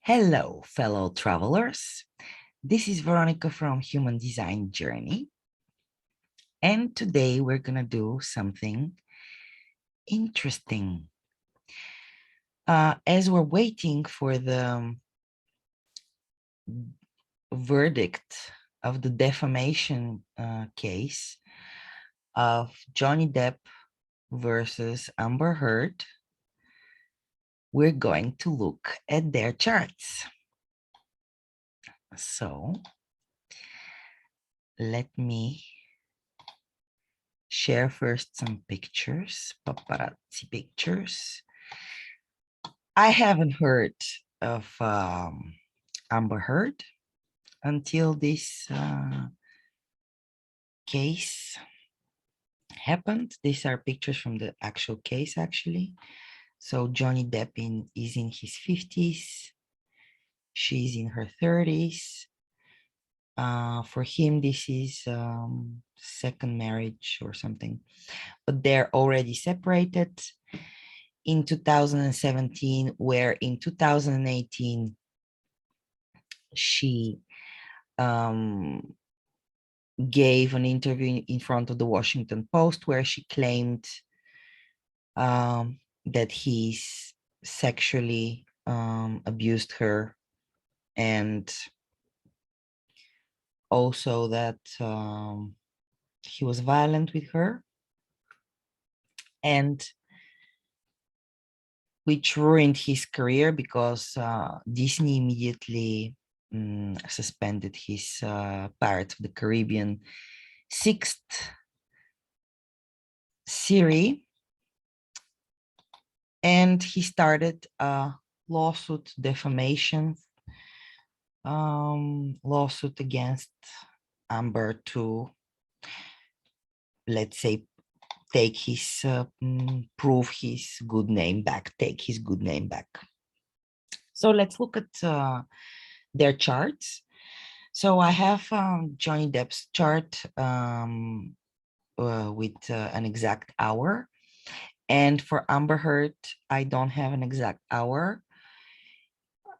Hello, fellow travelers. This is Veronica from Human Design Journey. And today we're going to do something interesting. As we're waiting for the verdict of the defamation case of Johnny Depp versus Amber Heard, we're going to look at their charts. So let me share first some pictures, paparazzi pictures. I haven't heard of Amber Heard until this case happened. These are pictures from the actual case, actually. So Johnny Depp is in his 50s. She's in her 30s. For him, this is second marriage or something, but they're already separated in 2017, where in 2018, she gave an interview in front of the Washington Post where she claimed that he's sexually abused her, and also that he was violent with her, and which ruined his career because Disney immediately suspended his Pirates of the Caribbean sixth series, and he started a lawsuit, defamation lawsuit against Amber to, let's say, take his prove his good name back, take his good name back. So let's look at their charts. So I have Johnny Depp's chart with an exact hour. And for Amber Heard, I don't have an exact hour.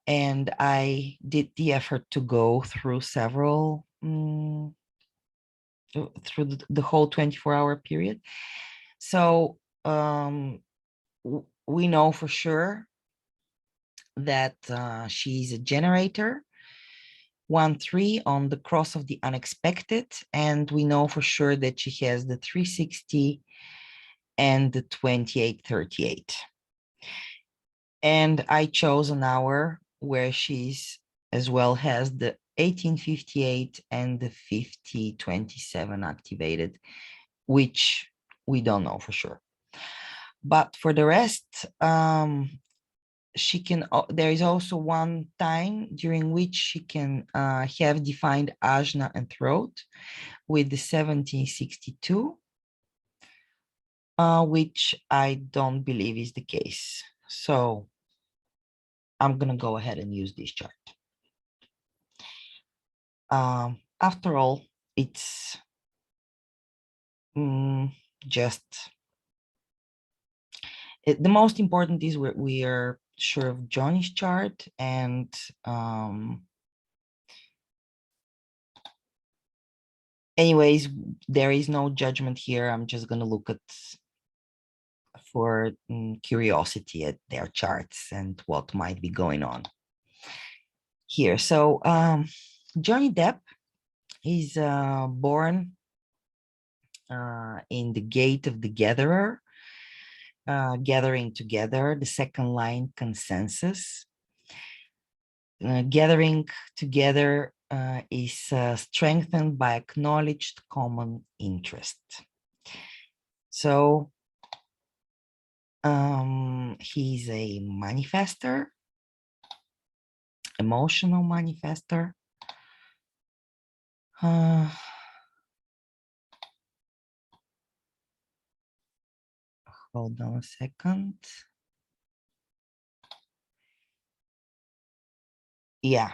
And I did the effort to go through several, through the whole 24-hour period. So we know for sure that she's a generator, 1-3 on the cross of the unexpected, and we know for sure that she has the 360 and the 2838. And I chose an hour where she's as well has the 1858 and the 5027 activated, which we don't know for sure. But for the rest, she can, there is also one time during which she can have defined ajna and throat with the 1762, which I don't believe is the case. So I'm gonna go ahead and use this chart. After all, it's just, the most important is we are sure of Johnny's chart, and anyways, there is no judgment here. I'm just going to look at for curiosity at their charts and what might be going on here. So Johnny Depp is born in the gate of the gatherer, gathering together, the second line consensus. Gathering together is strengthened by acknowledged common interest. So he's a manifestor, emotional manifestor. Hold on a second. Yeah,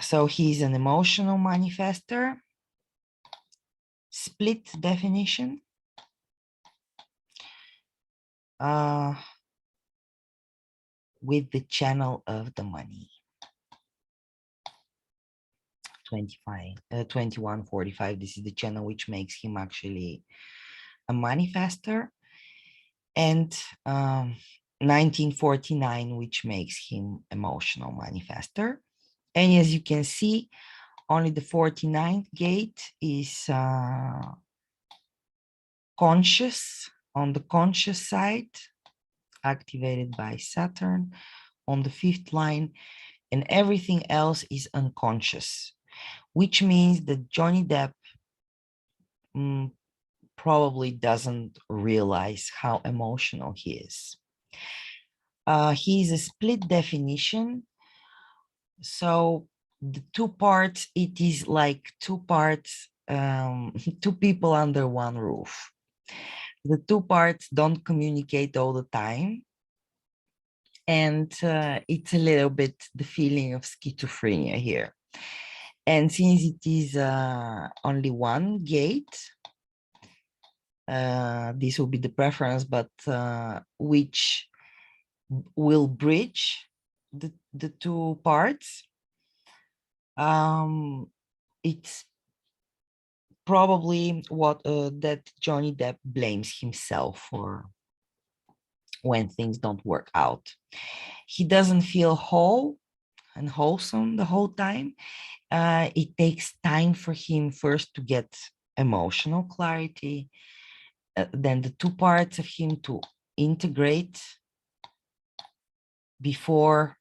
so he's an emotional manifestor, split definition. With the channel of the money. 2145. This is the channel which makes him actually a manifestor, and 1949, which makes him emotional manifestor. And as you can see, only the 49th gate is conscious, on the conscious side, activated by Saturn on the 5th line, and everything else is unconscious, which means that Johnny Depp probably doesn't realize how emotional he is. He is a split definition. So the two parts, it is like two parts, two people under one roof. The two parts don't communicate all the time. And it's a little bit the feeling of schizophrenia here. And since it is only one gate, this will be the preference, but which will bridge the two parts. It's probably what that Johnny Depp blames himself for when things don't work out. He doesn't feel whole and wholesome the whole time. It takes time for him first to get emotional clarity, then the two parts of him to integrate before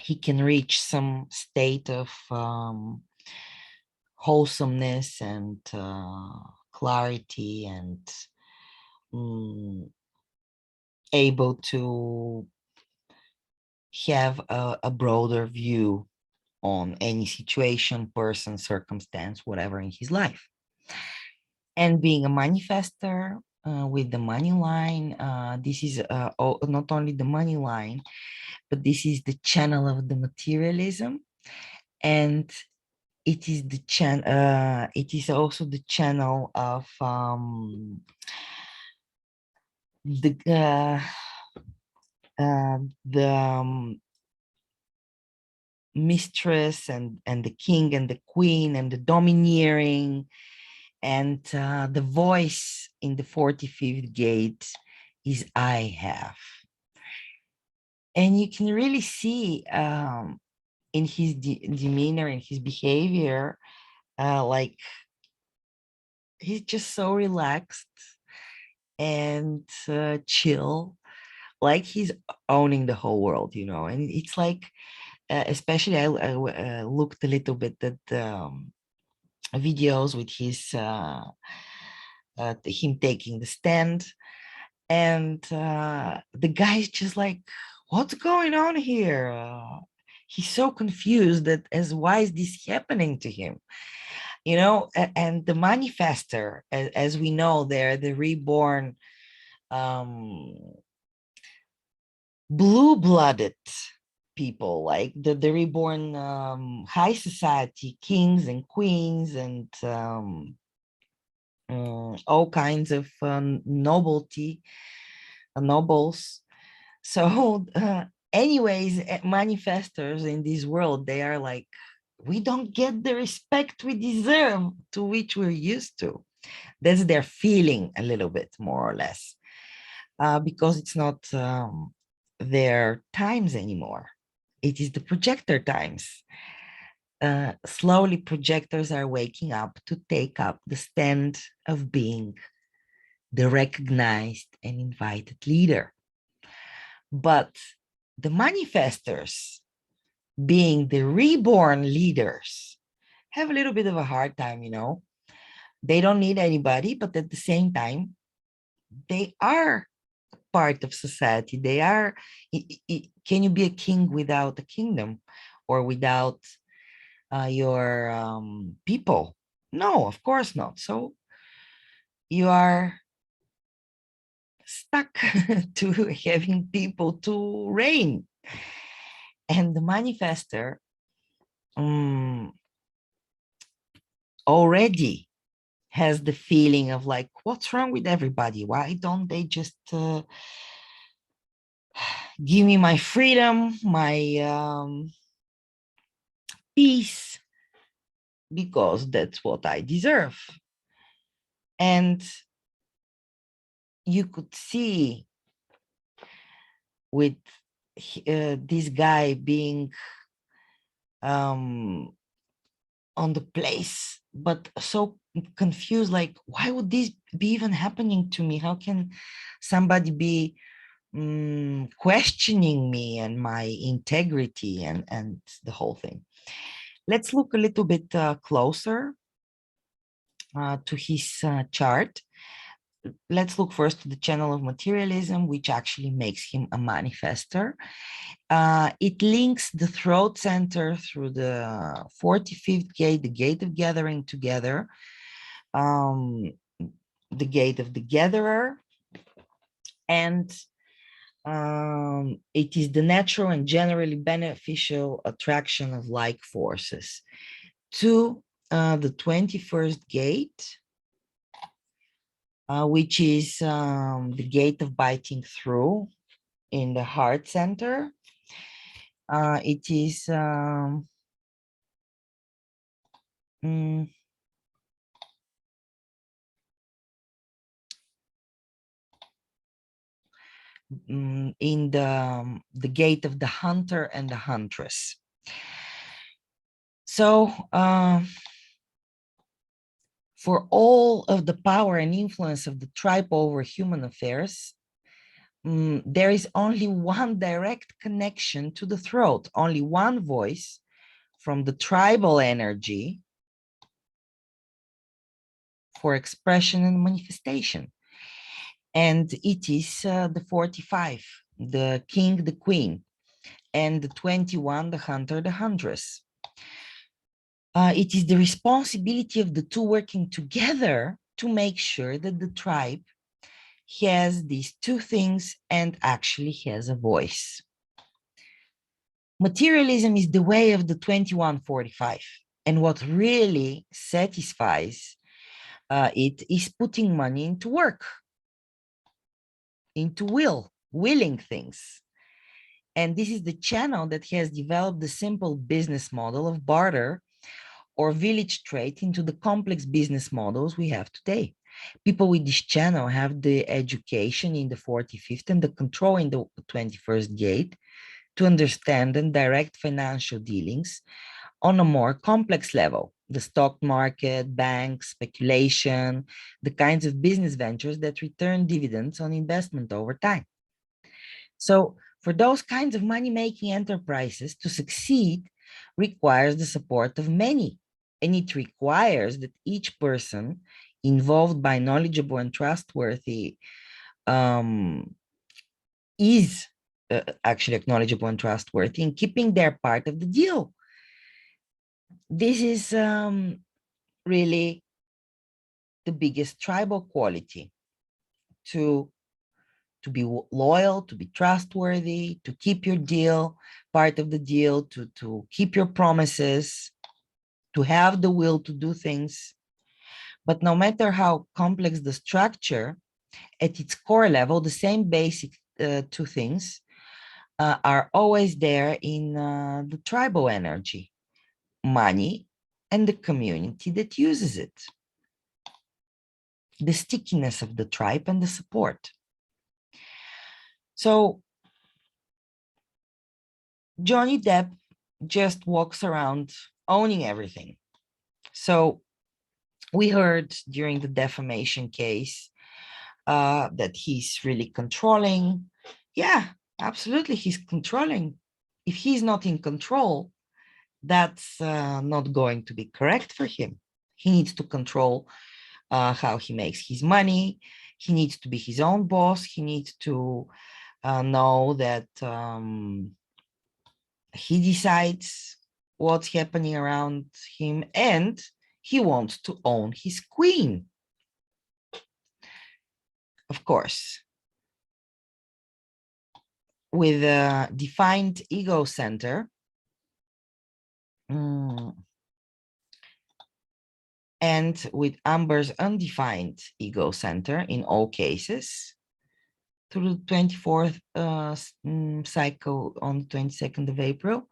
he can reach some state of wholesomeness and clarity, and able to have a broader view on any situation, person, circumstance, whatever in his life. And being a manifestor with the money line, this is not only the money line, but this is the channel of the materialism, and it is the it is also the channel of the mistress and the king and the queen and the domineering, and the voice in the 45th gate is I have. And you can really see in his demeanor, in his behavior, like he's just so relaxed and chill, like he's owning the whole world, you know. And it's like, especially I looked a little bit at videos with his him taking the stand, and the guy's just like, what's going on here? He's so confused that as why is this happening to him, you know. And the manifestor, as we know, they're the reborn blue-blooded people, like the reborn high society kings and queens, and all kinds of nobles. So anyways, manifestors in this world, they are like, we don't get the respect we deserve, to which we're used to. That's their feeling a little bit, more or less, because it's not their times anymore. It is the projector times. Slowly projectors are waking up to take up the stand of being the recognized and invited leader. But the manifestors, being the reborn leaders, have a little bit of a hard time, you know. They don't need anybody, but at the same time, they are part of society. They are, can you be a king without a kingdom, or without your people? No, of course not. So you are stuck to having people to reign. And the manifestor already has the feeling of like, what's wrong with everybody? Why don't they just give me my freedom, my peace, because that's what I deserve. And you could see with this guy being on the place, but so confused, like, why would this be even happening to me? How can somebody be questioning me and my integrity and the whole thing? Let's look a little bit closer to his chart. Let's look first to the channel of materialism, which actually makes him a manifestor. It links the throat center through the 45th gate, the gate of gathering together, the gate of the gatherer, and it is the natural and generally beneficial attraction of like forces to the 21st gate, which is the gate of biting through in the heart center. It is in the gate of the hunter and the huntress. So for all of the power and influence of the tribe over human affairs, there is only one direct connection to the throat, only one voice from the tribal energy for expression and manifestation. And it is the 45, the king, the queen, and the 21, the hunter, the huntress. It is the responsibility of the two working together to make sure that the tribe has these two things and actually has a voice. Materialism is the way of the 2145. And what really satisfies it is putting money into work, into willing things. And this is the channel that has developed the simple business model of barter or village trade into the complex business models we have today. People with this channel have the education in the 45th and the control in the 21st gate to understand and direct financial dealings on a more complex level. The stock market, banks, speculation, the kinds of business ventures that return dividends on investment over time. So for those kinds of money-making enterprises to succeed requires the support of many, and it requires that each person involved by knowledgeable and trustworthy is actually acknowledgeable and trustworthy in keeping their part of the deal. This is really the biggest tribal quality, to be loyal, to be trustworthy, to keep your deal, part of the deal, to keep your promises, to have the will to do things. But no matter how complex the structure, at its core level, the same basic two things are always there in the tribal energy: money and the community that uses it, the stickiness of the tribe and the support. So Johnny Depp just walks around owning everything. So we heard during the defamation case that he's really controlling. Yeah, absolutely, he's controlling. If he's not in control, that's not going to be correct for him. He needs to control how he makes his money. He needs to be his own boss. He needs to know that he decides what's happening around him, and he wants to own his queen. Of course, with a defined ego center, and with Amber's undefined ego center in all cases, through the 24th cycle on the 22nd of April,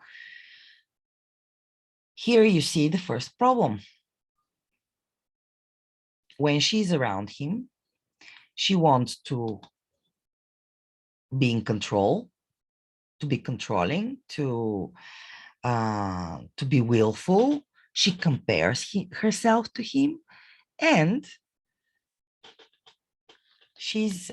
Here you see the first problem. When she's around him, she wants to be in control, to be controlling, to be willful. She compares herself to him, and she's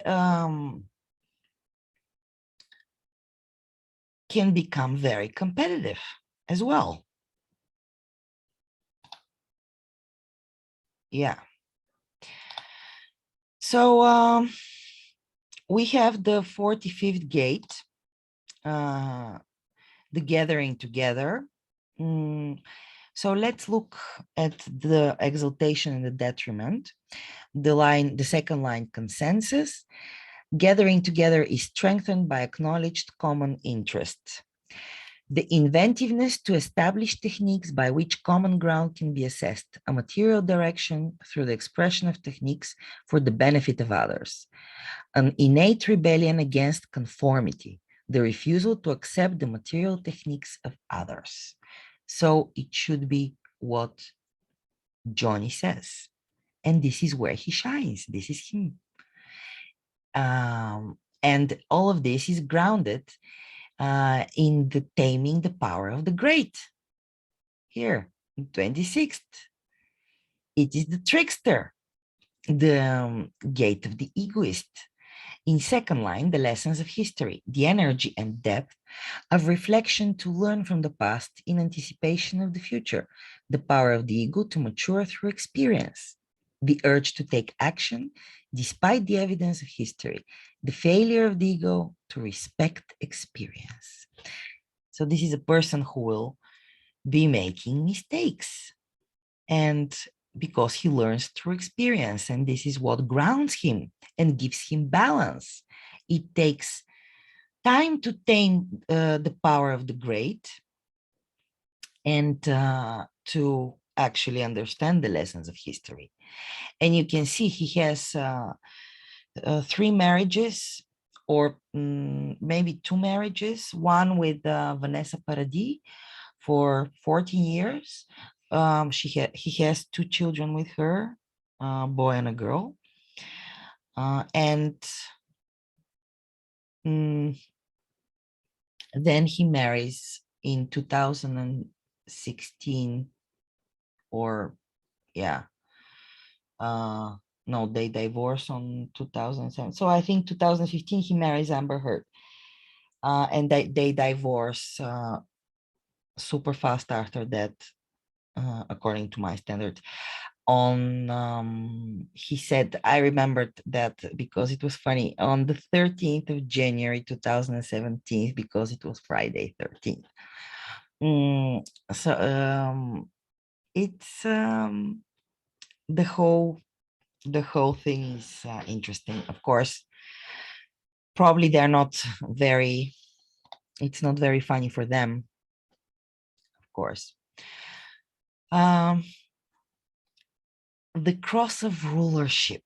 can become very competitive as well. Yeah. So we have the 45th gate, the gathering together. So let's look at the exaltation and the detriment. The second line, consensus. Gathering together is strengthened by acknowledged common interests. The inventiveness to establish techniques by which common ground can be assessed, a material direction through the expression of techniques for the benefit of others. An innate rebellion against conformity, the refusal to accept the material techniques of others. So it should be what Johnny says. And this is where he shines. This is him. And all of this is grounded in the taming the power of the great. Here, 26th. It is the trickster, the gate of the egoist. In second line, the lessons of history, the energy and depth of reflection to learn from the past in anticipation of the future, the power of the ego to mature through experience, the urge to take action despite the evidence of history, the failure of the ego to respect experience. So this is a person who will be making mistakes, and because he learns through experience, and this is what grounds him and gives him balance. It takes time to tame the power of the great and to actually understand the lessons of history. And you can see he has 3 marriages, or maybe 2 marriages, one with Vanessa Paradis for 14 years. He has 2 children with her, a boy and a girl. And then he marries in 2016, or yeah. No, they divorce on 2007. So I think 2015 he marries Amber Heard. And they divorce super fast after that, according to my standards. He said, I remembered that because it was funny, on the 13th of January 2017, because it was Friday 13th. So it's the whole thing is interesting. Of course, probably they're not very, it's not very funny for them, of course. The cross of rulership,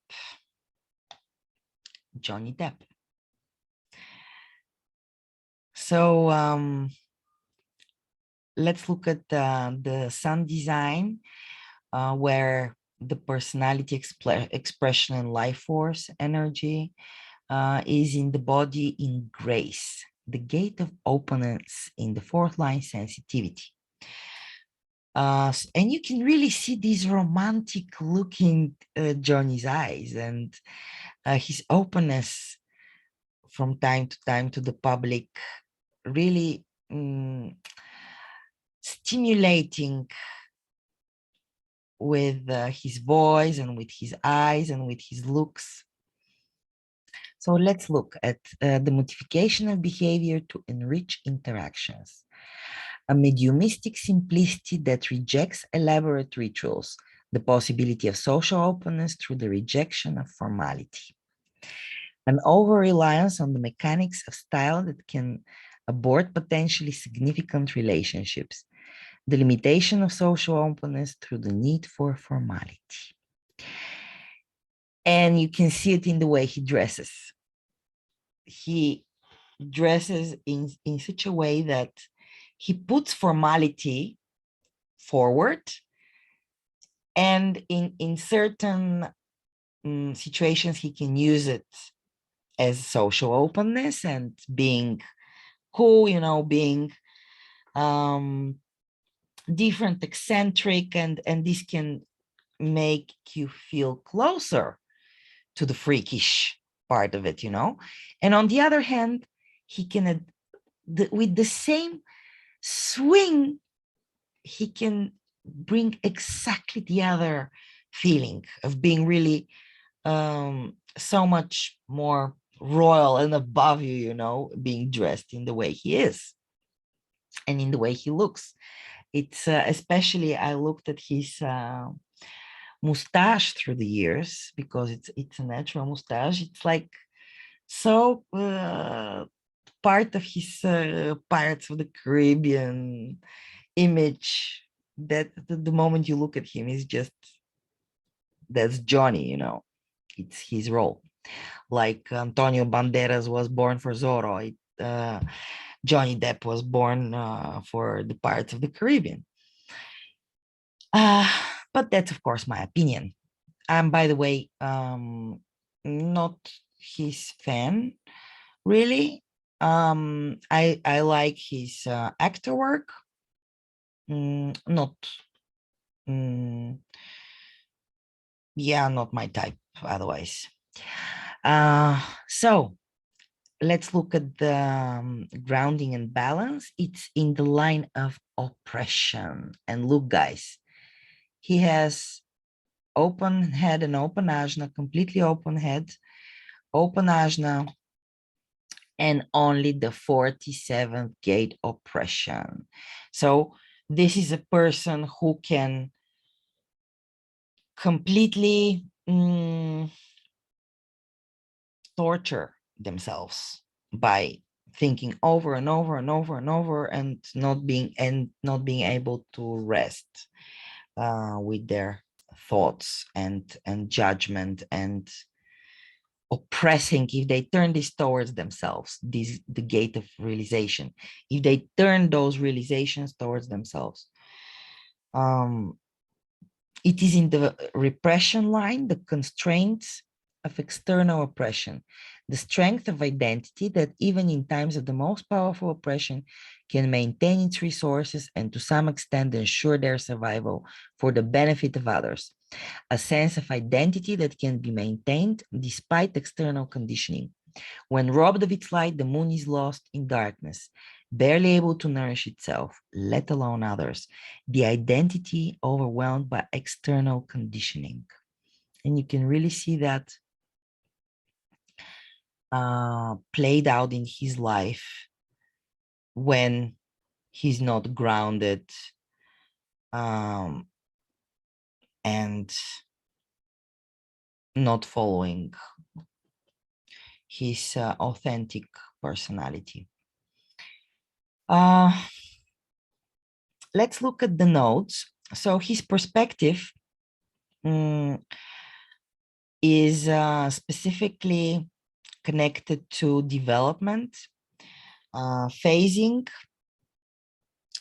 Johnny Depp. So let's look at the sun design, where the personality expression and life force energy is in the body in grace, the gate of openness in the 4th line, sensitivity. And you can really see these romantic looking Johnny's eyes, and his openness from time to time to the public, really stimulating with his voice and with his eyes and with his looks. So let's look at the modification of behavior to enrich interactions. A mediumistic simplicity that rejects elaborate rituals, the possibility of social openness through the rejection of formality. An over-reliance on the mechanics of style that can abort potentially significant relationships, the limitation of social openness through the need for formality. And you can see it in the way he dresses. He dresses in such a way that he puts formality forward. And in certain situations, he can use it as social openness and being cool, you know, being different, eccentric, and this can make you feel closer to the freakish part of it, you know. And on the other hand, he can with the same swing, he can bring exactly the other feeling of being really so much more royal and above you, you know, being dressed in the way he is and in the way he looks. It's especially, I looked at his mustache through the years, because it's a natural mustache. It's like so part of his Pirates of the Caribbean image, that the moment you look at him is just, that's Johnny, you know, it's his role. Like Antonio Banderas was born for Zorro, Johnny Depp was born for the Pirates of the Caribbean. But that's of course my opinion. I'm, by the way, not his fan, really. I like his actor work. Not, yeah, not my type otherwise. So let's look at the grounding and balance. It's in the line of oppression. And look, guys, he has open head and open ajna, completely open head, open ajna, and only the 47th gate oppression. So this is a person who can completely torture themselves by thinking over and over and over and over, and not being able to rest with their thoughts and judgment, and oppressing. If they turn this towards themselves, this the gate of realization, if they turn those realizations towards themselves, it is in the repression line, the constraints of external oppression, the strength of identity that even in times of the most powerful oppression can maintain its resources and to some extent ensure their survival for the benefit of others. A sense of identity that can be maintained despite external conditioning. When robbed of its light, the moon is lost in darkness, barely able to nourish itself, let alone others. The identity overwhelmed by external conditioning. And you can really see that played out in his life when he's not grounded and not following his authentic personality. Let's look at the nodes. So his perspective is specifically connected to development, phasing.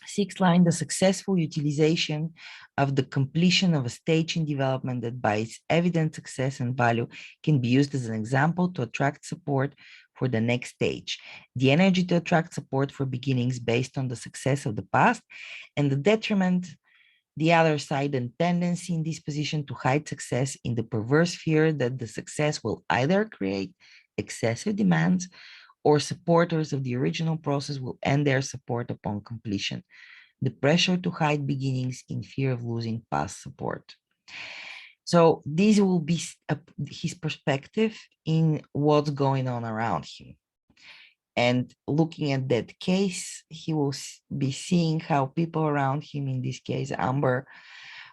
Sixth line, the successful utilization of the completion of a stage in development that by its evident success and value can be used as an example to attract support for the next stage. The energy to attract support for beginnings based on the success of the past, and the detriment, the other side, and tendency in this position to hide success in the perverse fear that the success will either create excessive demands or supporters of the original process will end their support upon completion. The pressure to hide beginnings in fear of losing past support. So this will be his perspective in what's going on around him. And looking at that case, he will be seeing how people around him, in this case, Amber,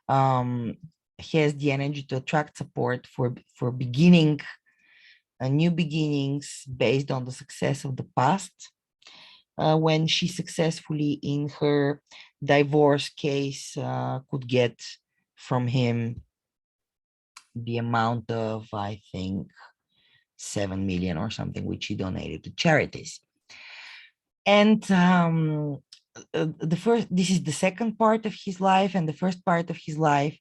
has the energy to attract support for beginning new beginnings based on the success of the past. When she successfully in her divorce case could get from him the amount of, I think, 7 million or something, which he donated to charities. And this is the second part of his life, and the first part of his life,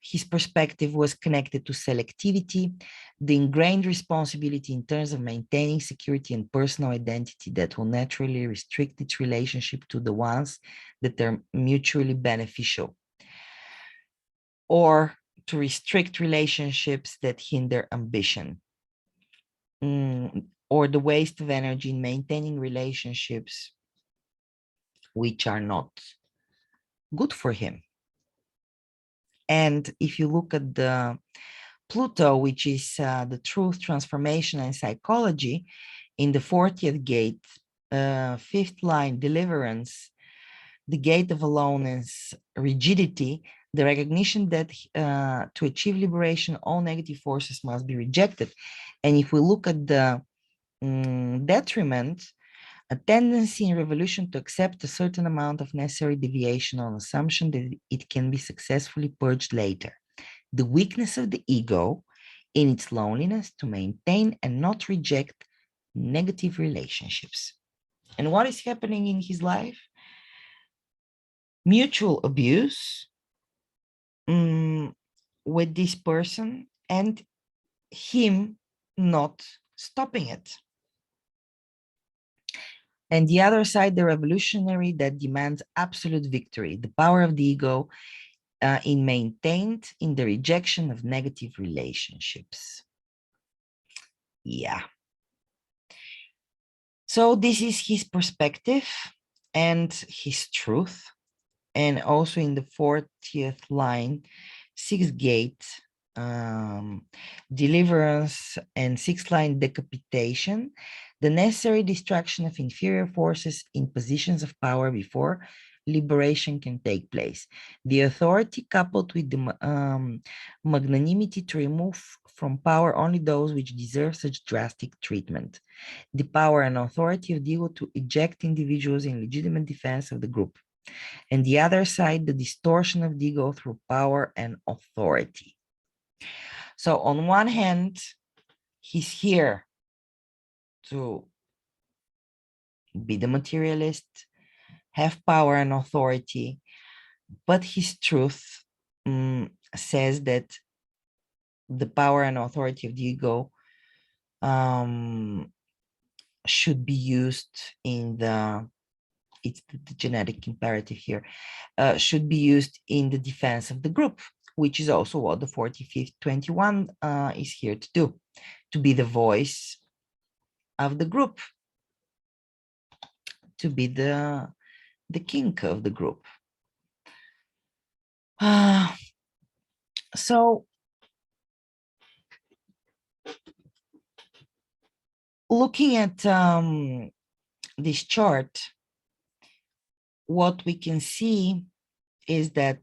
his perspective was connected to selectivity, the ingrained responsibility in terms of maintaining security and personal identity that will naturally restrict its relationship to the ones that are mutually beneficial, or to restrict relationships that hinder ambition, or the waste of energy in maintaining relationships which are not good for him. And if you look at the Pluto, which is the truth, transformation, and psychology, in the 40th gate, fifth line, deliverance, the gate of aloneness, rigidity, the recognition that to achieve liberation, all negative forces must be rejected. And if we look at the detriment, a tendency in revolution to accept a certain amount of necessary deviation on assumption that it can be successfully purged later. The weakness of the ego in its loneliness to maintain and not reject negative relationships. And what is happening in his life? Mutual abuse with this person and him not stopping it. And the other side, the revolutionary that demands absolute victory, the power of the ego in maintained in the rejection of negative relationships. Yeah. So this is his perspective and his truth. And also in the 40th line, sixth gate, deliverance, and sixth line, decapitation, the necessary destruction of inferior forces in positions of power before liberation can take place. The authority coupled with the magnanimity to remove from power only those which deserve such drastic treatment. The power and authority of the ego to eject individuals in legitimate defense of the group. And the other side, the distortion of the ego through power and authority. So on one hand, he's here to be the materialist, have power and authority, but his truth says that the power and authority of the ego should be used in it's the genetic imperative here, should be used in the defense of the group, which is also what the 45th 21 is here to do, to be the voice of the group, to be the king of the group. So looking at this chart, what we can see is that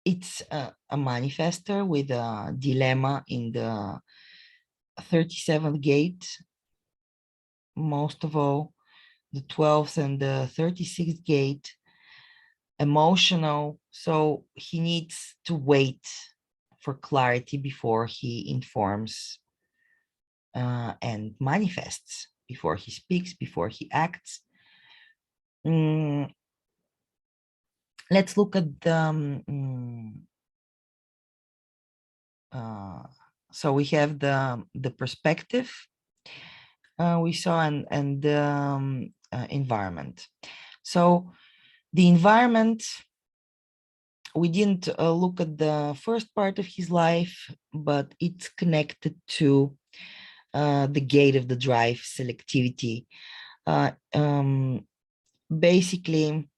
it's a manifestor with a dilemma in the 37th gate, most of all, the 12th and the 36th gate, emotional. So he needs to wait for clarity before he informs and manifests, before he speaks, before he acts. Let's look at the so we have the perspective we saw, and the environment. So the environment, we didn't look at the first part of his life, but it's connected to the gate of the drive, selectivity. Basically,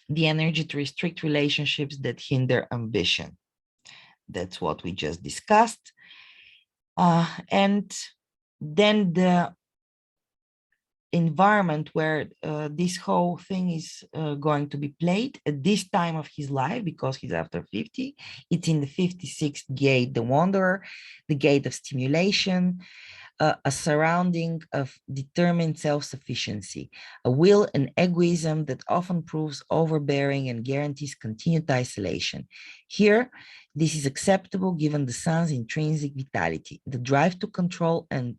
the energy to restrict relationships that hinder ambition. That's what we just discussed. And then the environment where this whole thing is going to be played at this time of his life, because he's after 50, it's in the 56th gate, the wanderer, the gate of stimulation, a surrounding of determined self-sufficiency, a will and egoism that often proves overbearing and guarantees continued isolation. Here, this is acceptable given the sun's intrinsic vitality, the drive to control and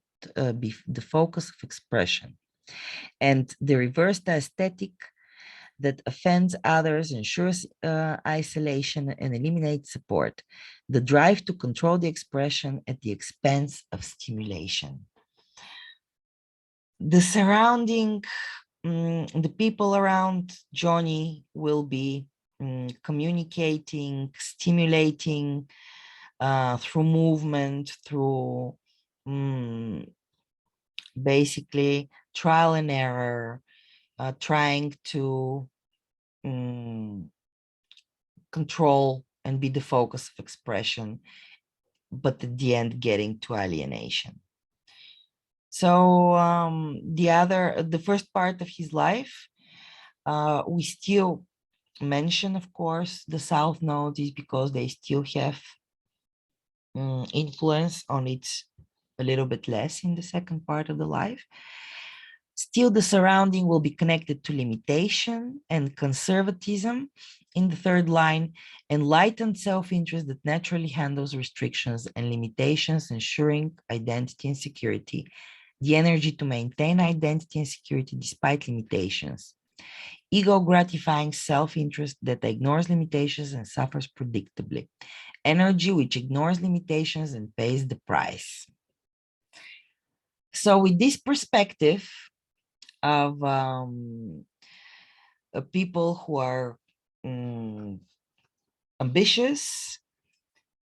be the focus of expression. And the reversed aesthetic that offends others, ensures isolation, and eliminates support. The drive to control the expression at the expense of stimulation. The surrounding, the people around Johnny will be communicating, stimulating through movement, through basically trial and error, trying to control and be the focus of expression, but at the end getting to alienation. So the first part of his life, we still mention, of course, the South Node is because they still have influence on it a little bit less in the second part of the life. Still, the surrounding will be connected to limitation and conservatism in the third line, enlightened self-interest that naturally handles restrictions and limitations, ensuring identity and security, the energy to maintain identity and security despite limitations, ego-gratifying self-interest that ignores limitations and suffers predictably, energy which ignores limitations and pays the price. So with this perspective of people who are ambitious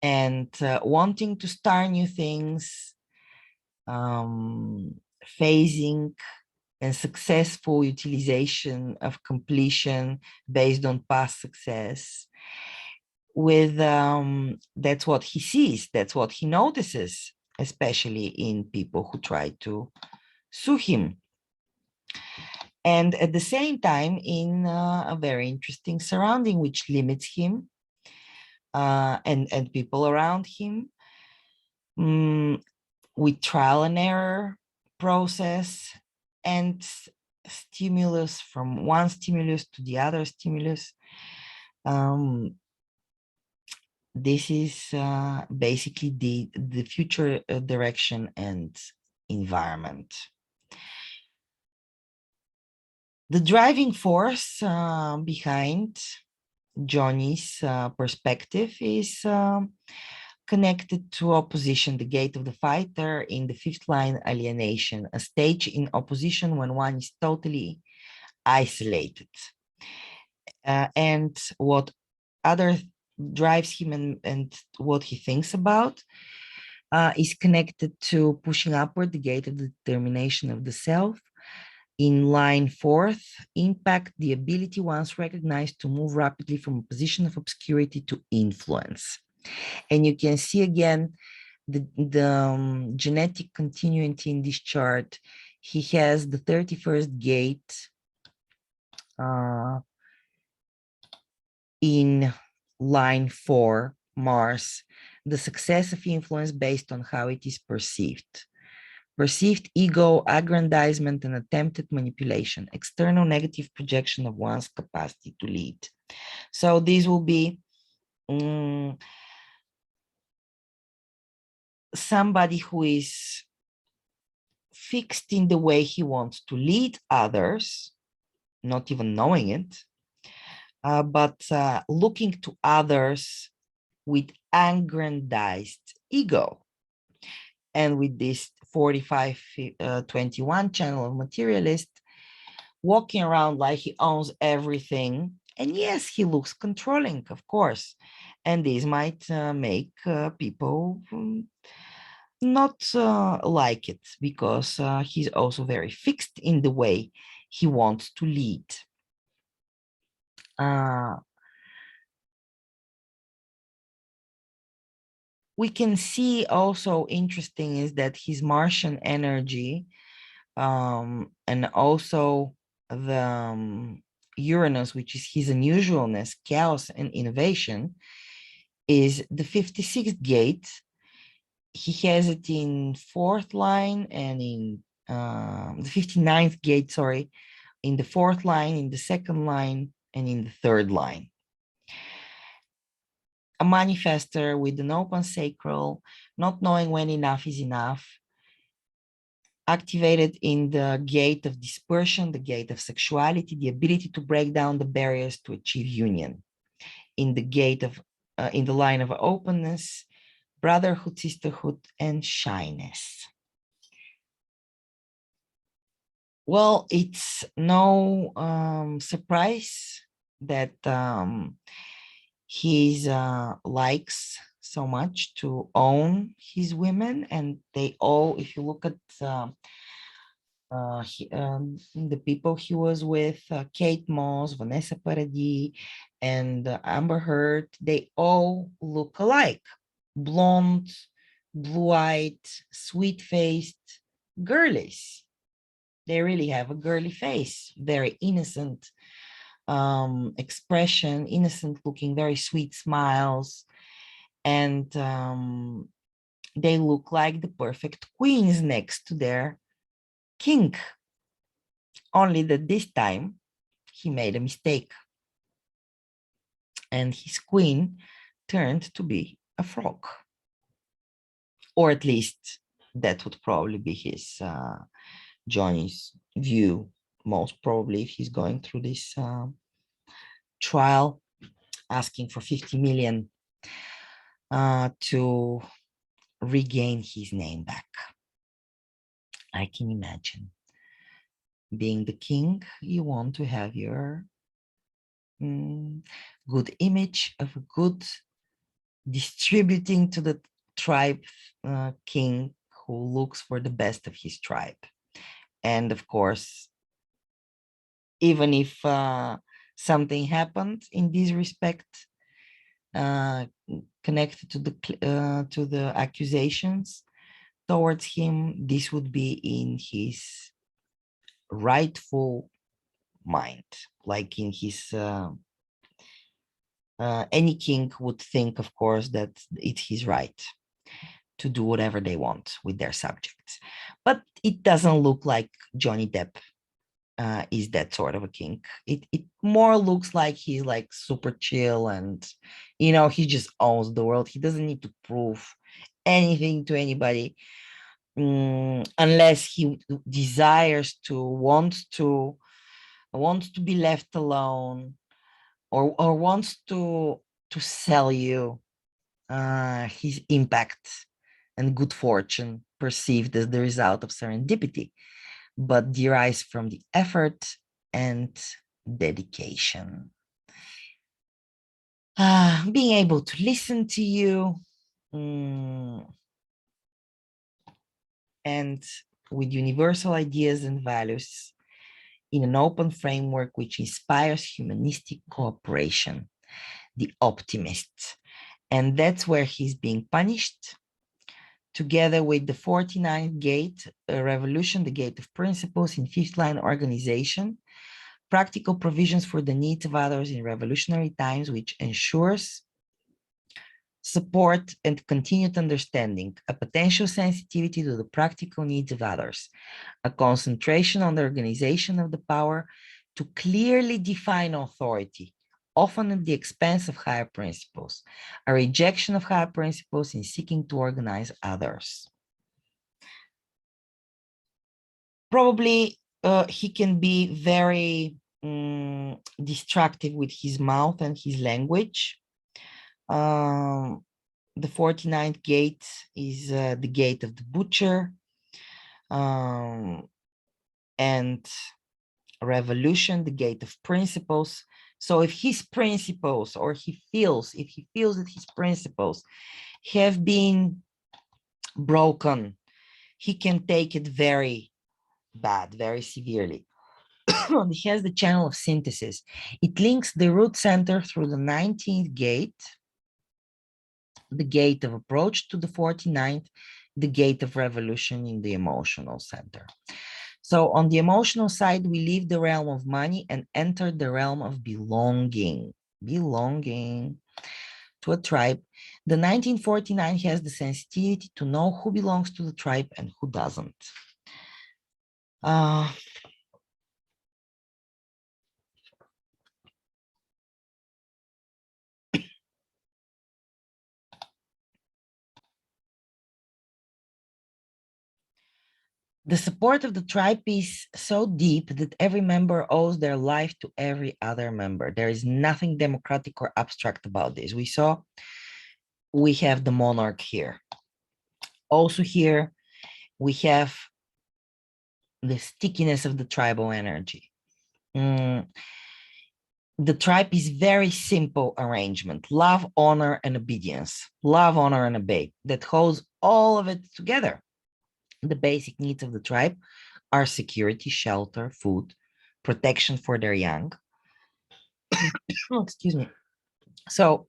and wanting to start new things, phasing and successful utilization of completion based on past success, with that's what he sees, that's what he notices, especially in people who try to sue him. And at the same time, in a very interesting surrounding, which limits him and people around him, with trial and error process and stimulus from one stimulus to the other stimulus. This is basically the future direction and environment. The driving force behind Johnny's perspective is connected to opposition, the gate of the fighter in the fifth line, alienation, a stage in opposition when one is totally isolated. And what other drives him and what he thinks about is connected to pushing upward, the gate of the determination of the self. In line fourth, impact, the ability once recognized to move rapidly from a position of obscurity to influence. And you can see again the genetic continuity in this chart. He has the 31st gate in line 4, Mars, the success of influence based on how it is perceived. Perceived ego, aggrandizement, and attempted manipulation, external negative projection of one's capacity to lead. So these will be somebody who is fixed in the way he wants to lead others, not even knowing it, but looking to others with aggrandized ego. And with this 45-21 channel of materialist, walking around like he owns everything. And yes, he looks controlling, of course. And this might make people not like it, because he's also very fixed in the way he wants to lead. We can see also interesting is that his Martian energy and also the Uranus, which is his unusualness, chaos, and innovation, is the 56th gate. He has it in fourth line and in the 59th gate, sorry, in the fourth line, in the second line, and in the third line. A manifestor with an open sacral, not knowing when enough is enough, activated in the gate of dispersion, the gate of sexuality, the ability to break down the barriers to achieve union. In the gate of, in the line of openness, brotherhood, sisterhood, and shyness. Well, it's no surprise that he likes so much to own his women, and they all, if you look at the people he was with, Kate Moss, Vanessa Paradis, and Amber Heard, they all look alike. Blonde, blue-eyed, sweet-faced girlies. They really have a girly face, very innocent expression, innocent looking, very sweet smiles. And they look like the perfect queens next to their king. Only that this time he made a mistake. And his queen turned to be a frog. Or at least that would probably be his Johnny's view, most probably, if he's going through this trial, asking for 50 million to regain his name back. I can imagine. Being the king, you want to have your good image of a good distributing to the tribe king who looks for the best of his tribe. And of course, even if something happened in this respect, connected to the accusations towards him, this would be in his rightful mind, like in his any king would think, of course, that it's his right to do whatever they want with their subjects. But it doesn't look like Johnny Depp is that sort of a king. It more looks like he's like super chill and, he just owns the world. He doesn't need to prove anything to anybody unless he desires to, wants to be left alone, or wants to sell you his impact and good fortune perceived as the result of serendipity, but derives from the effort and dedication. Being able to listen to you, and with universal ideas and values in an open framework which inspires humanistic cooperation, the optimist. And that's where he's being punished, together with the 49th gate, revolution, the gate of principles in fifth line organization, practical provisions for the needs of others in revolutionary times, which ensures support and continued understanding, a potential sensitivity to the practical needs of others, a concentration on the organization of the power to clearly define authority, often at the expense of higher principles, a rejection of higher principles in seeking to organize others. Probably he can be very destructive with his mouth and his language. The 49th gate is the gate of the butcher, and revolution, the gate of principles. So if his principles, or if he feels that his principles have been broken, he can take it very bad, very severely. He has the channel of synthesis. It links the root center through the 19th gate, the gate of approach, to the 49th, the gate of revolution in the emotional center. So on the emotional side, we leave the realm of money and enter the realm of belonging to a tribe. The 1949 has the sensitivity to know who belongs to the tribe and who doesn't. The support of the tribe is so deep that every member owes their life to every other member. There is nothing democratic or abstract about this. We have the monarch here. Also here, we have the stickiness of the tribal energy. The tribe is very simple arrangement: love, honor, and obedience. Love, honor, and obey. That holds all of it together. The basic needs of the tribe are security, shelter, food, protection for their young. Oh, excuse me. So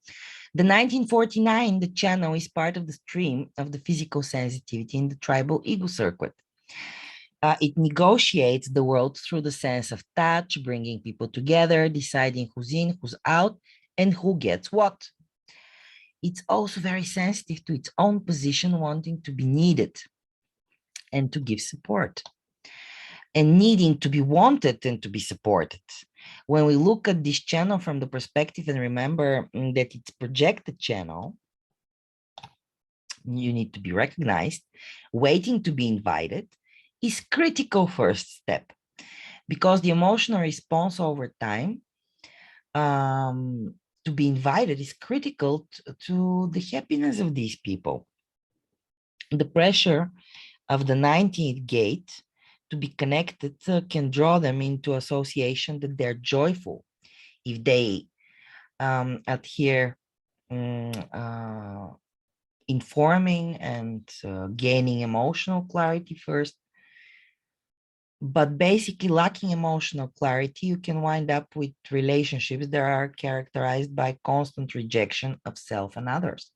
the 1949, the channel is part of the stream of the physical sensitivity in the tribal ego circuit. It negotiates the world through the sense of touch, bringing people together, deciding who's in, who's out, and who gets what. It's also very sensitive to its own position, wanting to be needed and to give support, and needing to be wanted and to be supported. When we look at this channel from the perspective and remember that it's projected channel, you need to be recognized, waiting to be invited is critical first step, because the emotional response over time to be invited is critical to the happiness of these people. The pressure of the 19th gate to be connected can draw them into association that they're joyful if they adhere informing and gaining emotional clarity first. But basically lacking emotional clarity, you can wind up with relationships that are characterized by constant rejection of self and others.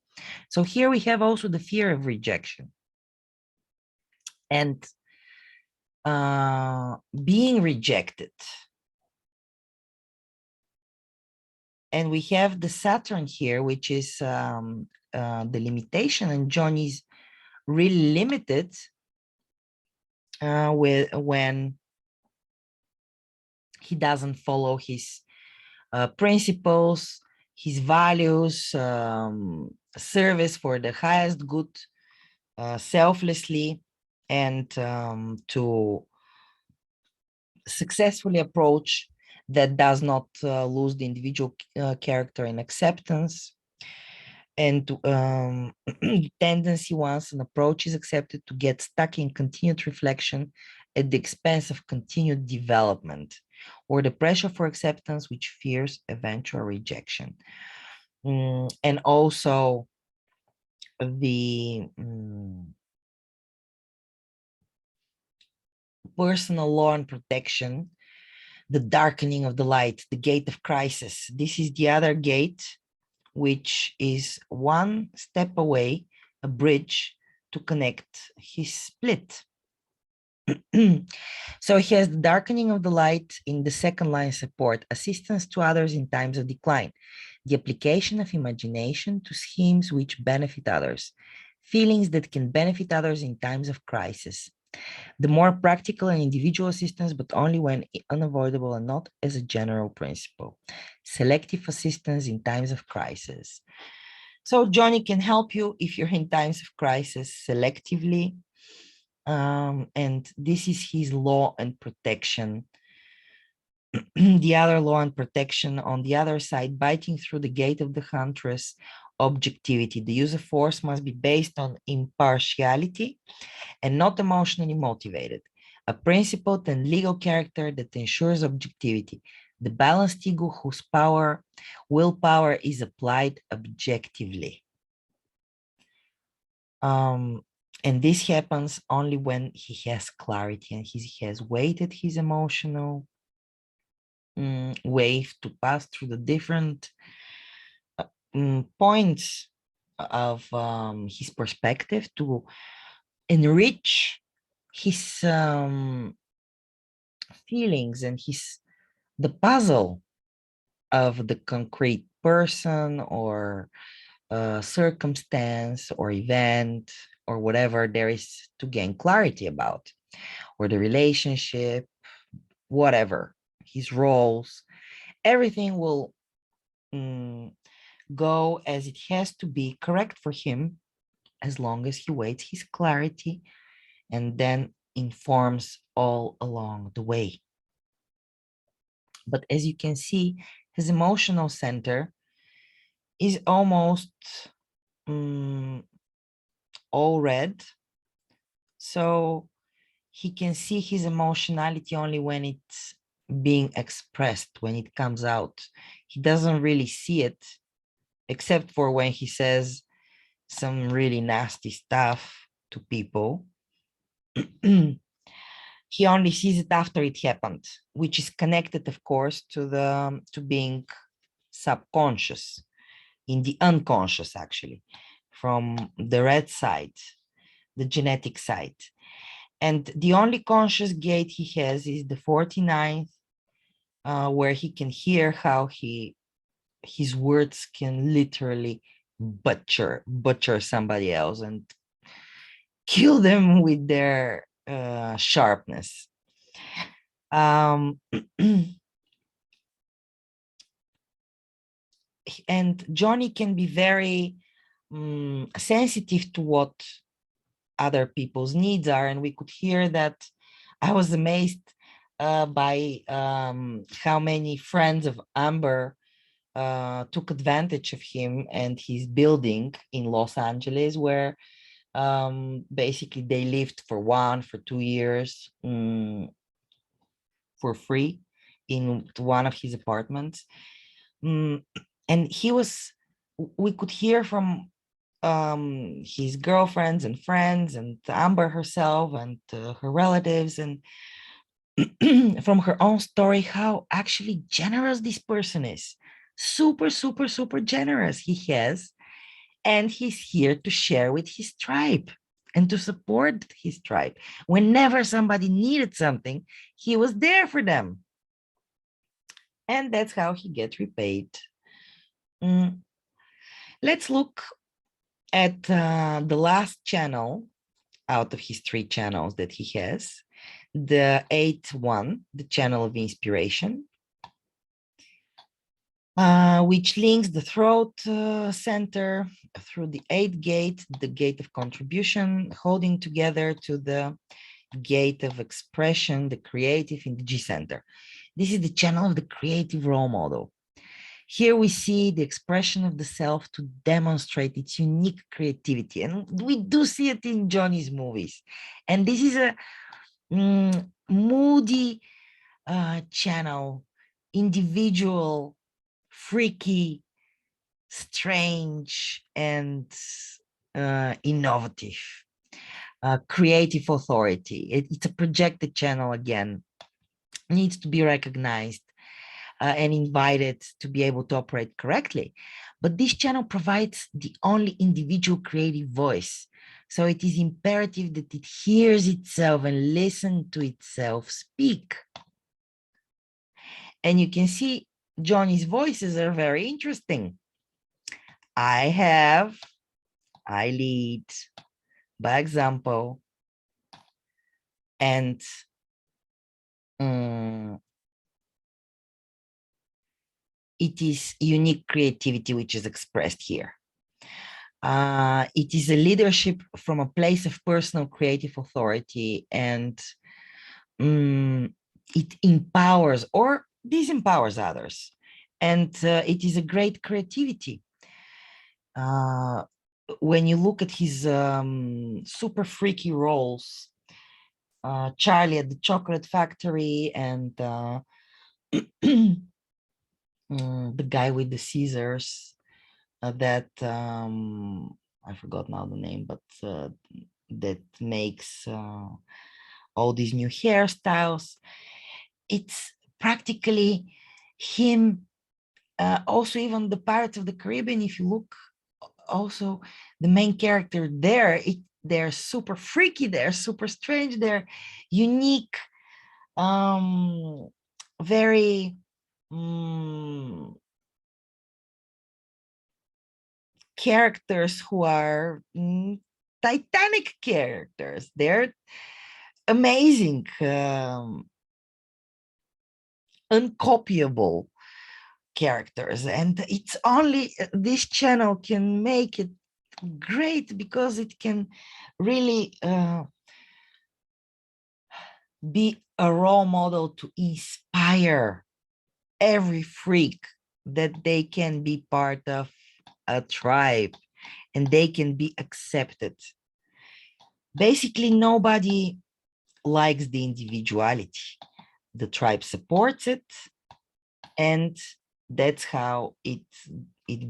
So here we have also the fear of rejection. And being rejected. And we have the Saturn here, which is the limitation, and Johnny's really limited when he doesn't follow his principles, his values, service for the highest good, selflessly, and to successfully approach that does not lose the individual character and acceptance. And tendency, once an approach is accepted, to get stuck in continued reflection at the expense of continued development, or the pressure for acceptance, which fears eventual rejection. And also the personal law and protection, the darkening of the light, the gate of crisis. This is the other gate, which is one step away, a bridge to connect his split. So he has the darkening of the light in the second line support, assistance to others in times of decline, the application of imagination to schemes which benefit others, feelings that can benefit others in times of crisis, the more practical and individual assistance, but only when unavoidable and not as a general principle, selective assistance in times of crisis. So Johnny can help you if you're in times of crisis selectively. And this is his law and protection. The other law and protection on the other side, biting through the gate of the huntress, objectivity. The use of force must be based on impartiality and not emotionally motivated. A principled and legal character that ensures objectivity. The balanced ego whose willpower is applied objectively. And this happens only when he has clarity and he has weighted his emotional wave to pass through the different points of his perspective to enrich his feelings and the puzzle of the concrete person or circumstance or event or whatever there is to gain clarity about, or the relationship, whatever, his roles, everything will go as it has to be correct for him, as long as he waits his clarity and then informs all along the way. But as you can see, his emotional center is almost all red. So he can see his emotionality only when it's being expressed, when it comes out. He doesn't really see it, except for when he says some really nasty stuff to people. He only sees it after it happened, which is connected, of course, to being subconscious, in the unconscious, actually, from the red side, the genetic side. And the only conscious gate he has is the 49th, where he can hear how his words can literally butcher somebody else and kill them with their sharpness. And Johnny can be very sensitive to what other people's needs are, and we could hear that. I was amazed by how many friends of Amber took advantage of him and his building in Los Angeles, where basically they lived for 2 years for free in one of his apartments. And we could hear from his girlfriends and friends and Amber herself and her relatives, and from her own story, how actually generous this person is. Super, super, super generous he has. And he's here to share with his tribe and to support his tribe. Whenever somebody needed something, he was there for them. And that's how he gets repaid. Let's look at the last channel out of his 3 channels that he has, the 8th one, the channel of inspiration, which links the throat center through the 8th gate, the gate of contribution, holding together to the gate of expression, the creative in the G center. This is the channel of the creative role model. Here we see the expression of the self to demonstrate its unique creativity. And we do see it in Johnny's movies. And this is a moody channel, individual, freaky, strange, and innovative. Creative authority. It's a projected channel again. Needs to be recognized and invited to be able to operate correctly. But this channel provides the only individual creative voice. So it is imperative that it hears itself and listens to itself speak. And you can see Johnny's voices are very interesting. I lead, by example, and it is unique creativity which is expressed here. It is a leadership from a place of personal creative authority, and it empowers or disempowers others. And it is a great creativity. When you look at his super freaky roles, Charlie at the Chocolate Factory and the guy with the scissors, that I forgot now the name, but that makes all these new hairstyles. It's practically him. Also, even the Pirates of the Caribbean, if you look, also the main character there, they're super freaky, they're super strange, they're unique, very characters who are Titanic characters. They're amazing, uncopyable characters, and it's only this channel can make it great because it can really Be a role model to inspire every freak that they can be part of a tribe and they can be accepted. Basically, nobody likes the individuality. The tribe supports it, and that's how it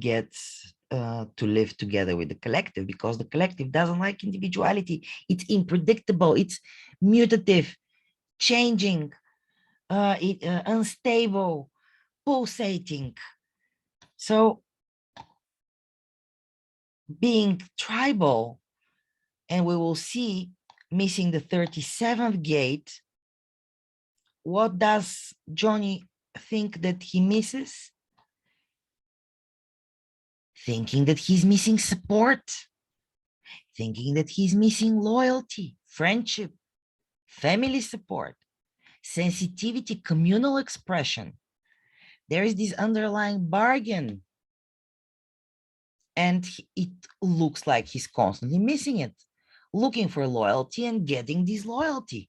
gets to live together with the collective, because the collective doesn't like individuality. It's unpredictable, it's mutative, changing, unstable, pulsating. So being tribal, and we will see missing the 37th gate, what does Johnny think that he misses? Thinking that he's missing support, thinking that he's missing loyalty, friendship, family support, sensitivity, communal expression. There is this underlying bargain, and it looks like he's constantly missing it, looking for loyalty and getting disloyalty,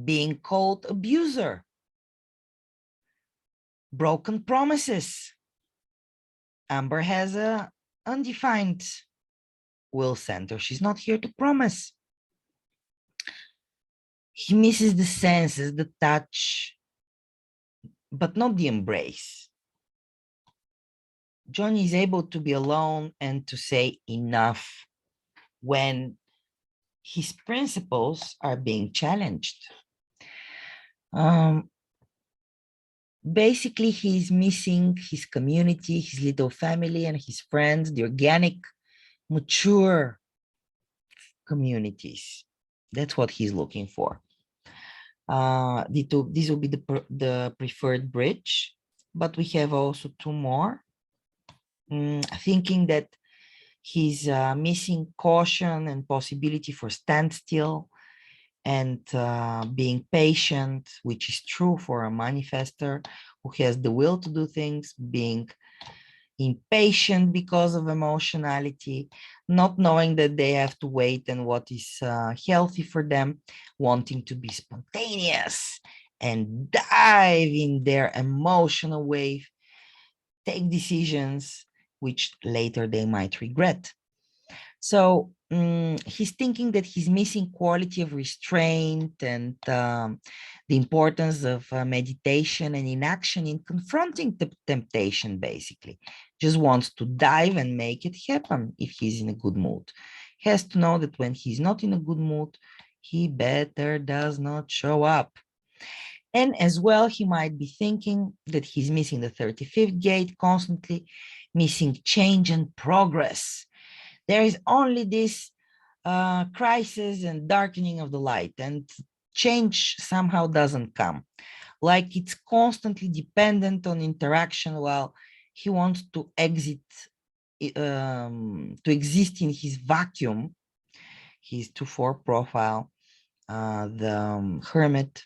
being called abuser, broken promises. Amber has a undefined will center. She's not here to promise. He misses the senses, the touch, but not the embrace. Johnny is able to be alone and to say enough when his principles are being challenged. Basically, he's missing his community, his little family, and his friends, the organic, mature communities. That's what he's looking for. This will be the preferred bridge, but we have also two more. Thinking that he's missing caution and possibility for standstill, and being patient, which is true for a manifestor who has the will to do things, being impatient because of emotionality, not knowing that they have to wait and what is healthy for them, wanting to be spontaneous and dive in their emotional wave, take decisions which later they might regret. So he's thinking that he's missing quality of restraint and the importance of meditation and inaction in confronting the temptation, basically. Just wants to dive and make it happen if he's in a good mood. He has to know that when he's not in a good mood, he better does not show up. And as well, he might be thinking that he's missing the 35th gate, constantly missing change and progress. There is only this crisis and darkening of the light, and change somehow doesn't come. Like it's constantly dependent on interaction, while he wants to exist in his vacuum. His 2-4 profile, the hermit,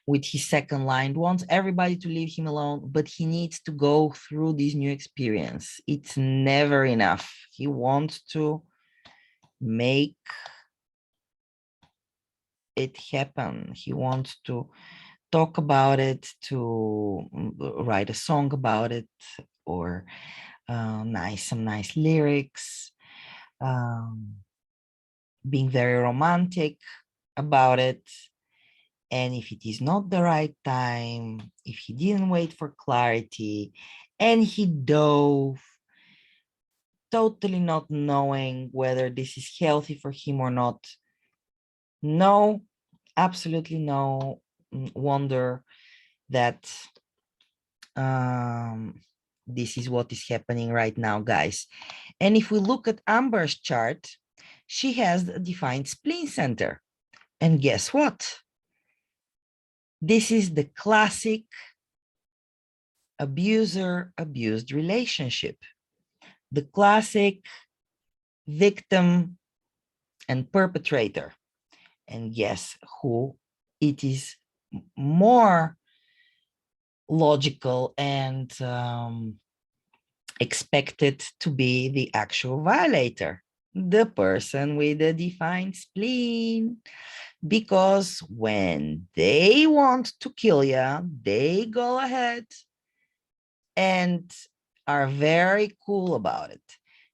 with his second line, wants everybody to leave him alone, but he needs to go through this new experience. It's never enough. He wants to make it happen. He wants to talk about it, to write a song about it, or some nice lyrics, being very romantic about it. And if it is not the right time, if he didn't wait for clarity, and he dove, totally not knowing whether this is healthy for him or not, no, absolutely no wonder that this is what is happening right now, guys. And if we look at Amber's chart, she has a defined spleen center. And guess what? This is the classic abuser-abused relationship. The classic victim and perpetrator. And guess who it is more logical and expected to be the actual violator? the person with the defined spleen. Because when they want to kill you, they go ahead and are very cool about it.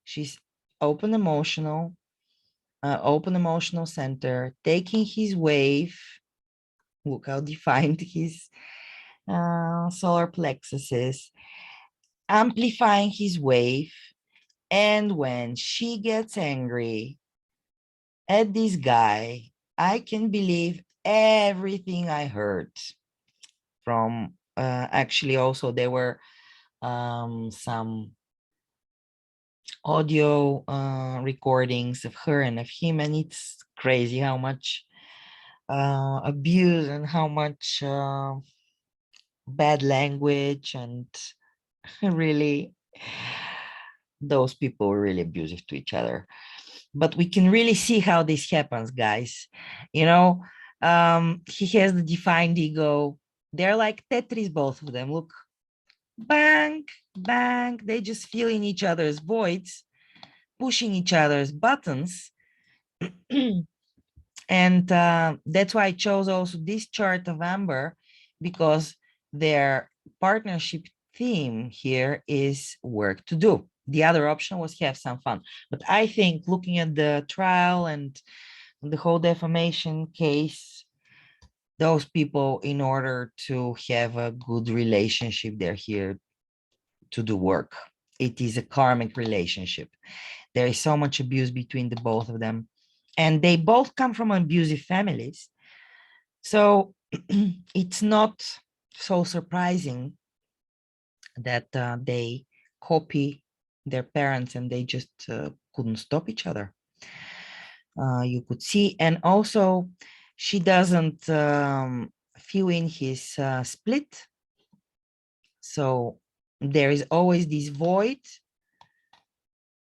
She's open emotional center, taking his wave. Look how defined his solar plexus is, amplifying his wave. And when she gets angry at this guy, I can believe everything I heard from actually also there were some audio recordings of her and of him, and it's crazy how much abuse and how much bad language, and really those people were really abusive to each other. But we can really see how this happens, guys. You know, he has the defined ego. They're like Tetris, both of them. Look, bang, bang. They just feel in each other's voids, pushing each other's buttons. And that's why I chose also this chart of Amber, because their partnership theme here is work to do. The other option was have some fun. But I think looking at the trial and the whole defamation case, those people, in order to have a good relationship, they're here to do work. It is a karmic relationship. There is so much abuse between the both of them. And they both come from abusive families. So it's not so surprising that they copy their parents and they just couldn't stop each other. You could see. And also, she doesn't fill in his split. So there is always this void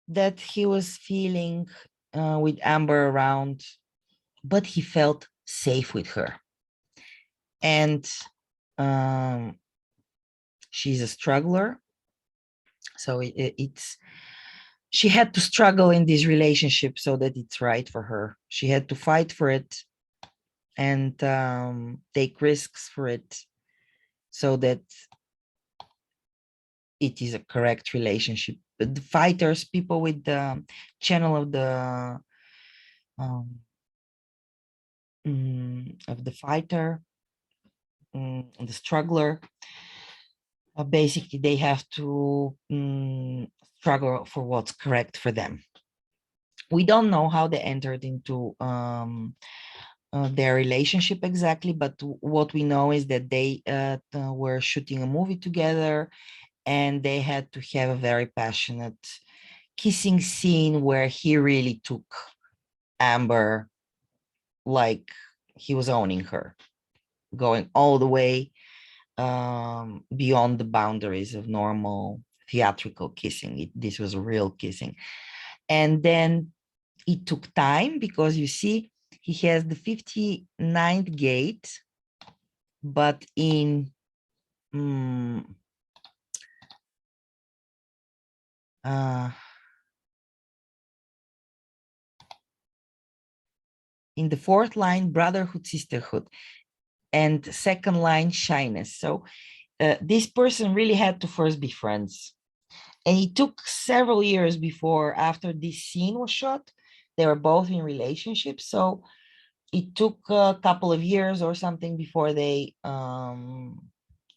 that he was feeling with Amber around, but he felt safe with her. And she's a struggler. So it's, she had to struggle in this relationship so that it's right for her. She had to fight for it and take risks for it so that it is a correct relationship. But the fighters, people with the channel of the fighter, the struggler, basically they have to struggle for what's correct for them. We don't know how they entered into their relationship exactly, but what we know is that they were shooting a movie together, and they had to have a very passionate kissing scene where he really took Amber like he was owning her, going all the way beyond the boundaries of normal theatrical kissing. This was real kissing. And then it took time because you see, he has the 59th gate, but in in the fourth line, brotherhood, sisterhood, and second line, shyness. So this person really had to first be friends. And it took several years before, after this scene was shot, they were both in relationships. So it took a couple of years or something before they, or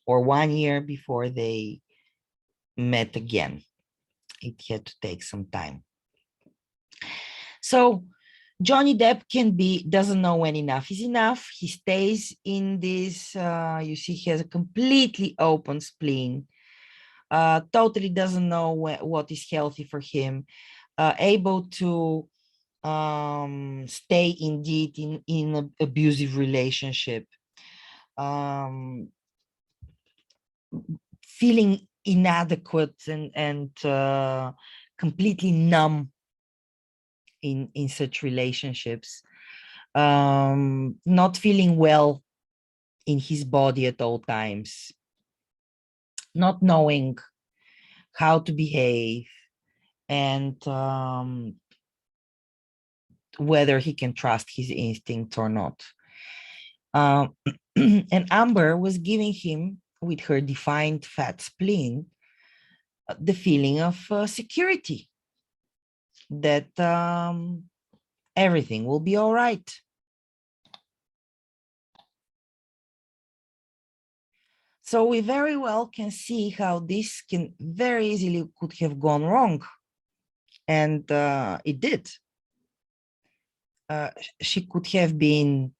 1 year before they met again. It had to take some time. So Johnny Depp doesn't know when enough is enough. He stays in this, you see, he has a completely open spleen, totally doesn't know what is healthy for him, able to stay indeed in an abusive relationship, feeling inadequate and completely numb in such relationships, not feeling well in his body at all times, not knowing how to behave, and whether he can trust his instinct or not. And Amber was giving him, with her defined fat spleen, the feeling of security, that everything will be all right. So we very well can see how this can very easily could have gone wrong. And it did. She could have been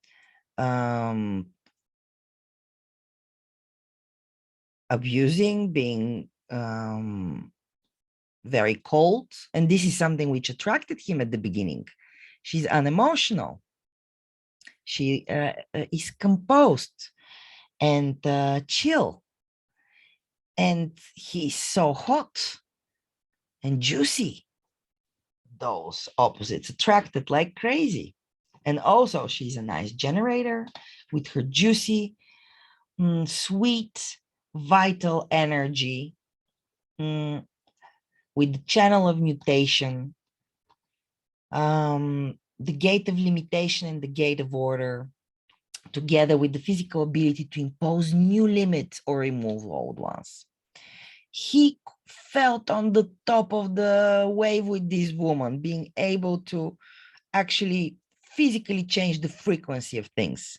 abusing, being very cold. And this is something which attracted him at the beginning. She's unemotional. She is composed and chill. And he's so hot and juicy. Those opposites attracted like crazy. And also she's a nice generator with her juicy, sweet, vital energy, with the channel of mutation, the gate of limitation and the gate of order, together with the physical ability to impose new limits or remove old ones. He felt on the top of the wave with this woman, being able to actually physically change the frequency of things.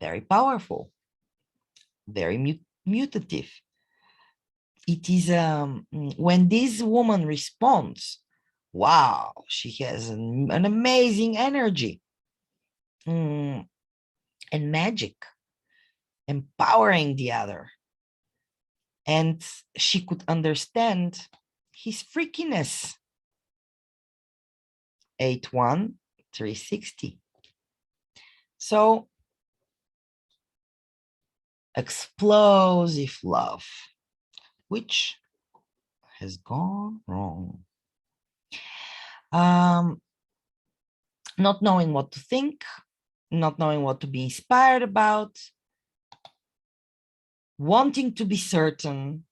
Very powerful, very mutative. It is when this woman responds, wow, she has an amazing energy and magic, empowering the other. And she could understand his freakiness. 8-1, 360. So, explosive love, which has gone wrong. Not knowing what to think, not knowing what to be inspired about, wanting to be certain,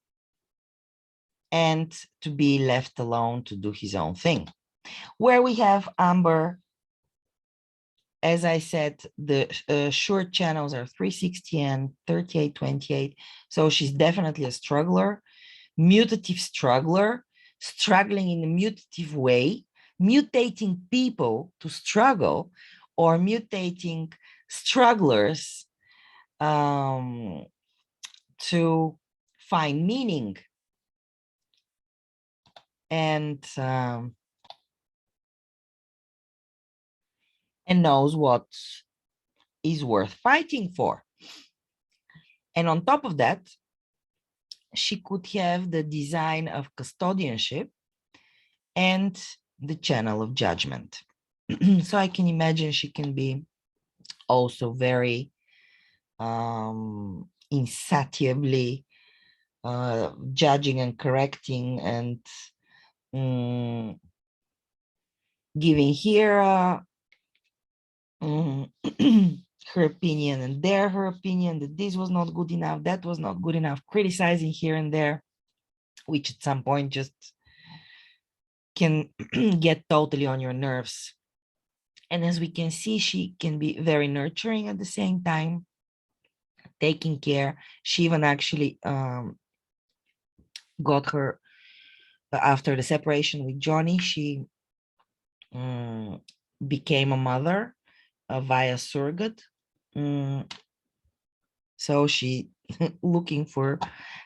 and to be left alone to do his own thing. Where we have Amber, as I said, the short channels are 360 and 3828. So she's definitely a struggler, mutative struggler, struggling in a mutative way, mutating people to struggle, or mutating strugglers to find meaning. And knows what is worth fighting for. And on top of that, she could have the design of custodianship and the channel of judgment. So I can imagine she can be also very insatiably judging and correcting and giving here her opinion and there her opinion, that this was not good enough, that was not good enough, criticizing here and there, which at some point just can get totally on your nerves. And as we can see, she can be very nurturing at the same time, taking care. She even actually got her, after the separation with Johnny, she became a mother via surrogate. So she looking for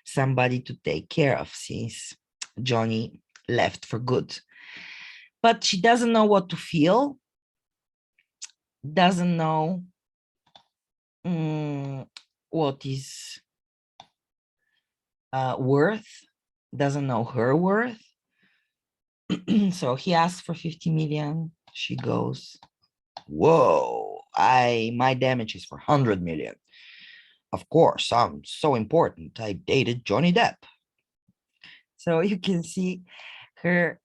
somebody to take care of since Johnny left for good. But she doesn't know what to feel, doesn't know what is worth, doesn't know her worth. So he asks for 50 million. She goes, whoa, my damage is for 100 million. Of course, I'm so important. I dated Johnny Depp. So you can see her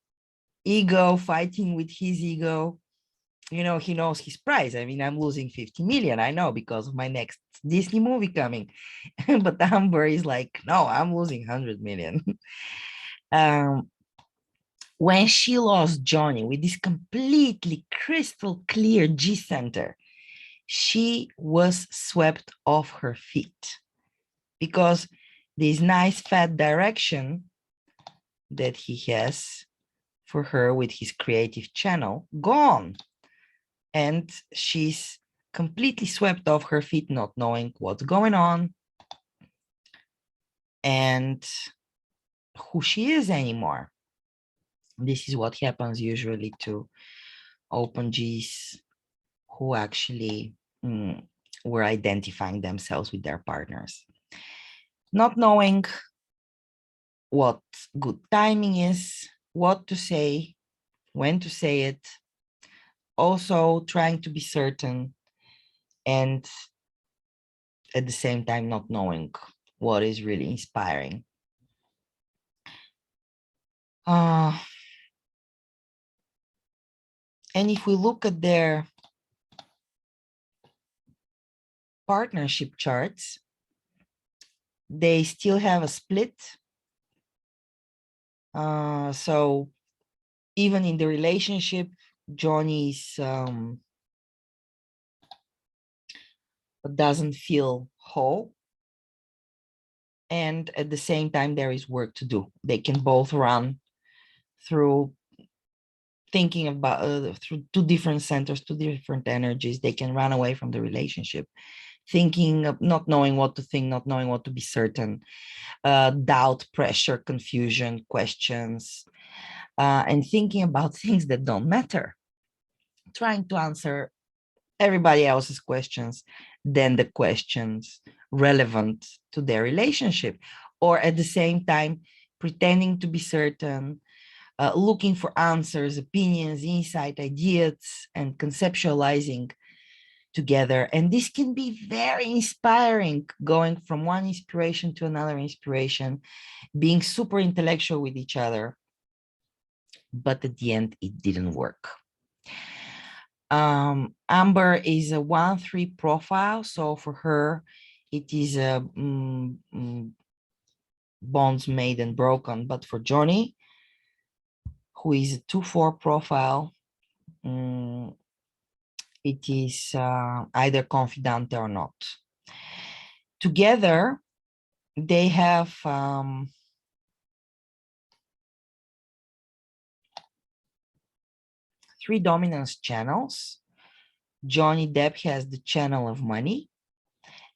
ego fighting with his ego. You know, he knows his price. I mean, I'm losing 50 million. I know, because of my next Disney movie coming. But Amber is like, no, I'm losing 100 million. When she lost Johnny with this completely crystal clear G center, she was swept off her feet because this nice fat direction that he has for her with his creative channel gone. And she's completely swept off her feet, not knowing what's going on and who she is anymore. This is what happens usually to open Gs who actually were identifying themselves with their partners. Not knowing what good timing is, what to say, when to say it, also trying to be certain, and at the same time not knowing what is really inspiring. And if we look at their partnership charts, they still have a split. So even in the relationship, Johnny's doesn't feel whole. And at the same time, there is work to do. They can both run through thinking about through two different centers, two different energies. They can run away from the relationship, thinking of not knowing what to think, not knowing what to be certain, doubt, pressure, confusion, questions, and thinking about things that don't matter, trying to answer everybody else's questions than the questions relevant to their relationship, or at the same time pretending to be certain, looking for answers, opinions, insight, ideas, and conceptualizing together. And this can be very inspiring, going from one inspiration to another inspiration, being super intellectual with each other. But at the end, it didn't work. Amber is a 1-3 profile. So for her, it is a bonds made and broken. But for Johnny, who is a 2-4 profile, it is either confidant or not. Together, they have 3 dominance channels. Johnny Depp has the channel of money.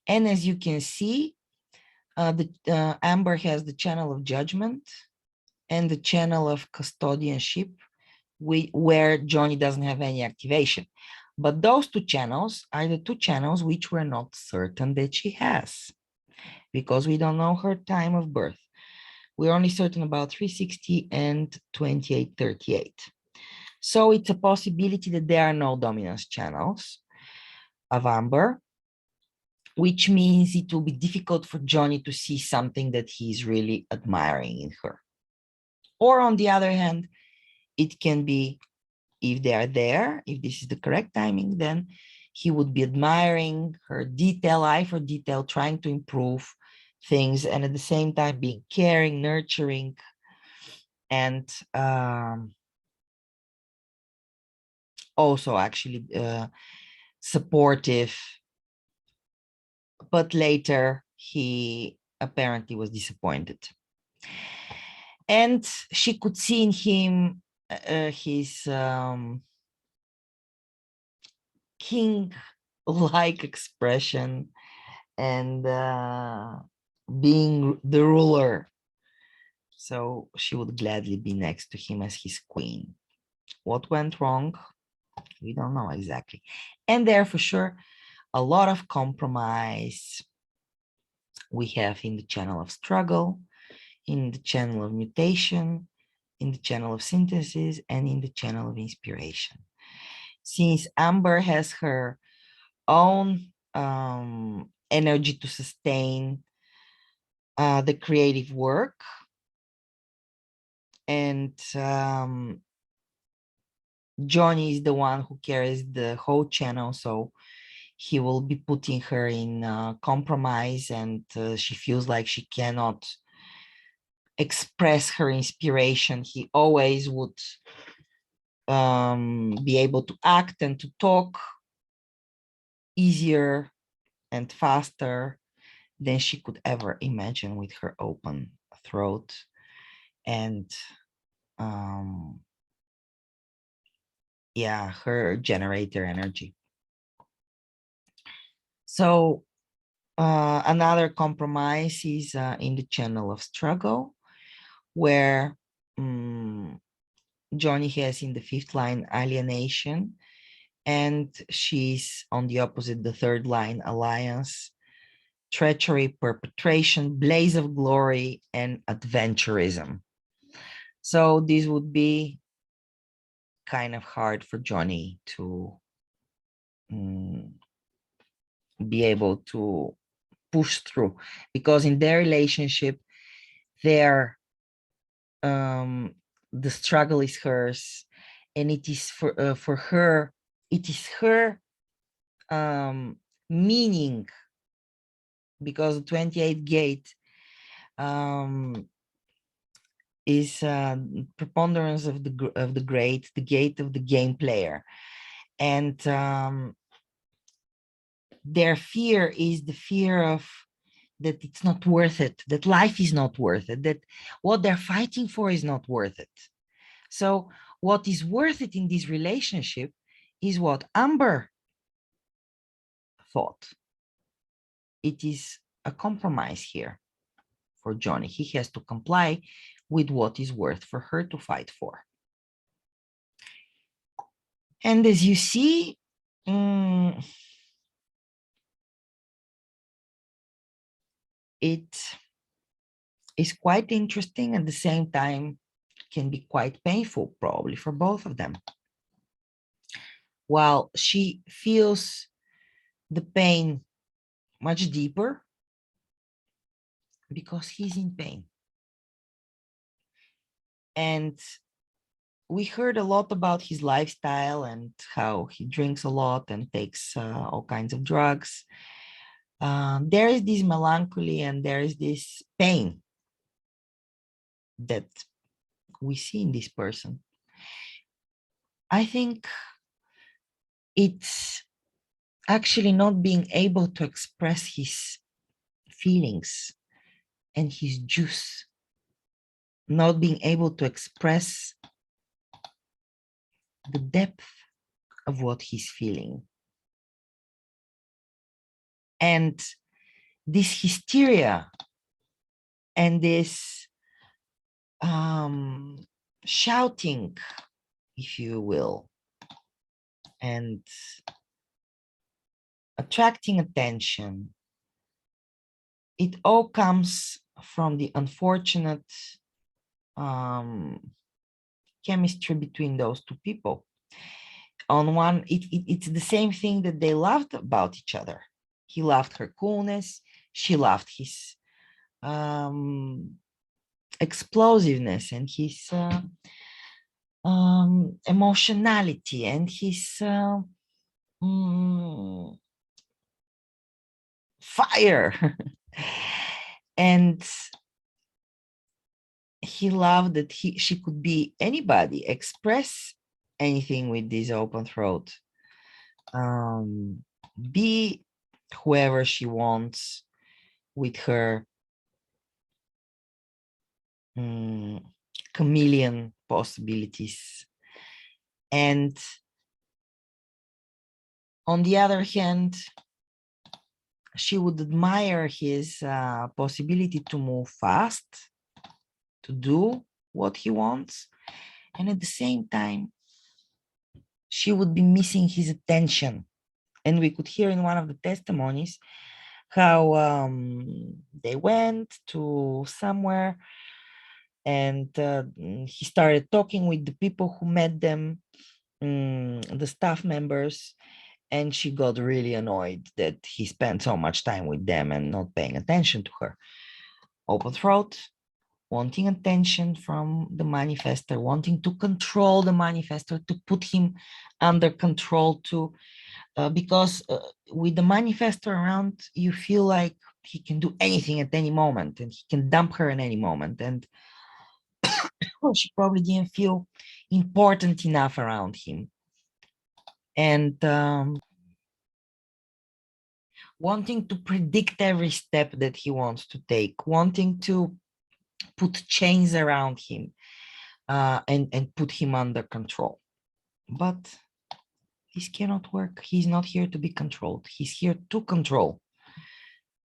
And as you can see, Amber has the channel of judgment and the channel of custodianship, where Johnny doesn't have any activation. But those 2 channels are the 2 channels which we're not certain that she has, because we don't know her time of birth. We're only certain about 360 and 2838. So it's a possibility that there are no dominance channels of Amber, which means it will be difficult for Johnny to see something that he's really admiring in her. Or on the other hand, it can be, if they are there, if this is the correct timing, then he would be admiring her detail, eye for detail, trying to improve things, and at the same time being caring, nurturing, and also actually supportive. But later he apparently was disappointed. And she could see in him his king-like expression and being the ruler. So she would gladly be next to him as his queen. What went wrong? We don't know exactly. And there for sure, a lot of compromise we have in the channel of struggle, in the channel of mutation, in the channel of synthesis, and in the channel of inspiration. Since Amber has her own energy to sustain the creative work, and Johnny is the one who carries the whole channel, so he will be putting her in compromise, and she feels like she cannot express her inspiration. He always would be able to act and to talk easier and faster than she could ever imagine with her open throat and yeah, her generator energy. So another compromise is in the channel of struggle, where Johnny has in the fifth line alienation, and she's on the opposite, the third line, alliance, treachery, perpetration, blaze of glory, and adventurism. So this would be kind of hard for Johnny to be able to push through, because in their relationship, their the struggle is hers, and it is for her, it is her meaning, because the 28th gate is preponderance of the great, the gate of the game player, and their fear is the fear of that it's not worth it, that life is not worth it, that what they're fighting for is not worth it. So what is worth it in this relationship is what Amber thought. It is a compromise here for Johnny. He has to comply with what is worth for her to fight for. And as you see, it is quite interesting, at the same time can be quite painful, probably for both of them. While she feels the pain much deeper because he's in pain. And we heard a lot about his lifestyle and how he drinks a lot and takes all kinds of drugs. There is this melancholy and there is this pain that we see in this person. I think it's actually not being able to express his feelings and his juice, not being able to express the depth of what he's feeling. And this hysteria and this shouting, if you will, and attracting attention, it all comes from the unfortunate chemistry between those two people. On one, it's the same thing that they loved about each other. He loved her coolness, she loved his explosiveness and his emotionality and his fire. And he loved that she could be anybody, express anything with this open throat, be whoever she wants with her chameleon possibilities. And on the other hand, she would admire his possibility to move fast, to do what he wants. And at the same time, she would be missing his attention. And we could hear in one of the testimonies how they went to somewhere and he started talking with the people who met them, the staff members, and she got really annoyed that he spent so much time with them and not paying attention to her. Open throat, wanting attention from the manifestor, wanting to control the manifestor, to put him under control, to because with the manifestor around, you feel like he can do anything at any moment, and he can dump her at any moment. And well, she probably didn't feel important enough around him. And wanting to predict every step that he wants to take, wanting to put chains around him, and put him under control. But this cannot work. He's not here to be controlled. He's here to control,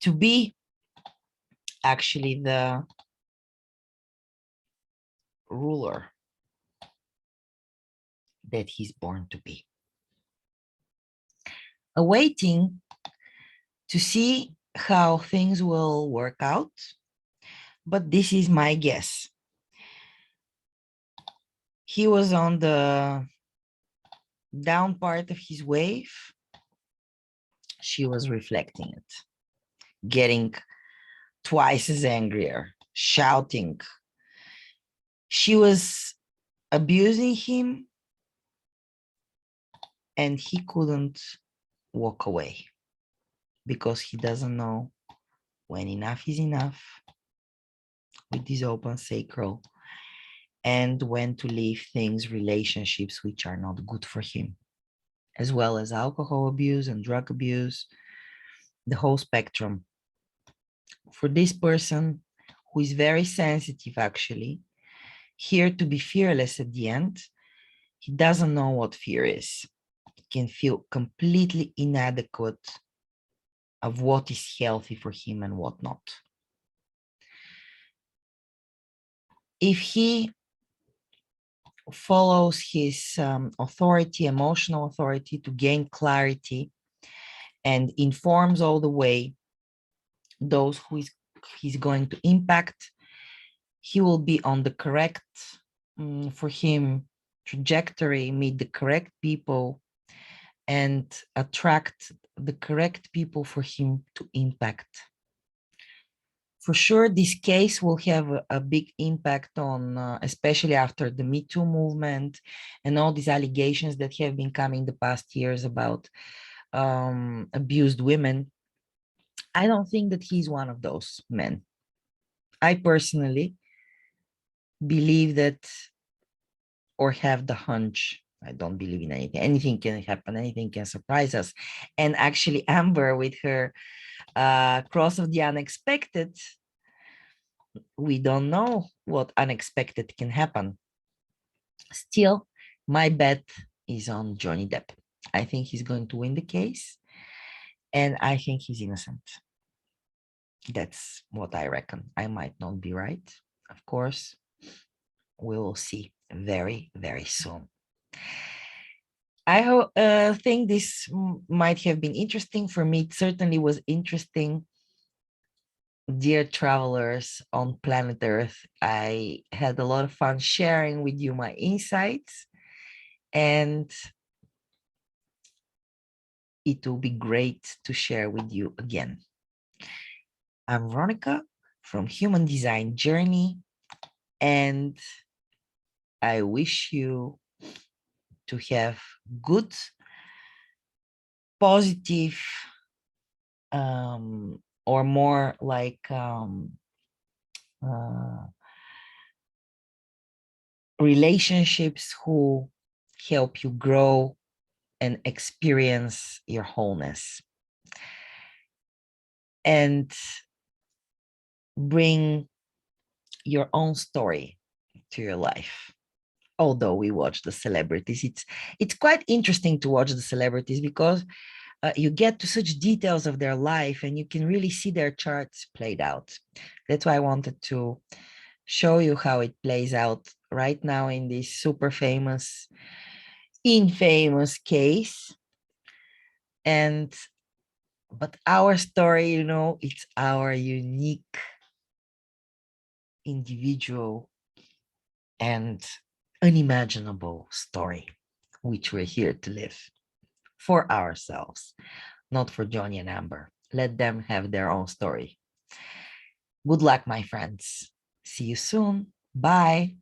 to be actually the ruler that he's born to be. Awaiting to see how things will work out, but this is my guess. He was on the down part of his wave. She was reflecting it, getting twice as angrier, shouting. She was abusing him, and he couldn't walk away because he doesn't know when enough is enough with this open sacral, and when to leave things, relationships which are not good for him, as well as alcohol abuse and drug abuse, the whole spectrum. For this person who is very sensitive, actually, here to be fearless at the end, he doesn't know what fear is. He can feel completely inadequate of what is healthy for him and what not. If he follows his authority, emotional authority, to gain clarity, and informs all the way those who he's going to impact, he will be on the correct, for him, trajectory, meet the correct people, and attract the correct people for him to impact. For sure, this case will have a big impact on, especially after the Me Too movement and all these allegations that have been coming the past years about abused women. I don't think that he's one of those men. I personally believe that, or have the hunch, I don't believe in anything. Anything can happen, anything can surprise us. And actually, Amber, with her cross of the unexpected, we don't know what unexpected can happen. Still, my bet is on Johnny Depp. I think he's going to win the case, and I think he's innocent. That's what I reckon. I might not be right, of course. We will see very, very soon. I think this might have been interesting for me. It certainly was interesting. Dear travelers on planet Earth, I had a lot of fun sharing with you my insights, and it will be great to share with you again. I'm Veronica from Human Design Journey, and I wish you to have good, positive, or more like relationships who help you grow and experience your wholeness, and bring your own story to your life. Although we watch the celebrities, it's quite interesting to watch the celebrities, because you get to such details of their life, and you can really see their charts played out. That's why I wanted to show you how it plays out right now in this super famous, infamous case. But our story, it's our unique, individual, and unimaginable story, which we're here to live for ourselves, not for Johnny and Amber. Let them have their own story. Good luck, my friends. See you soon. Bye.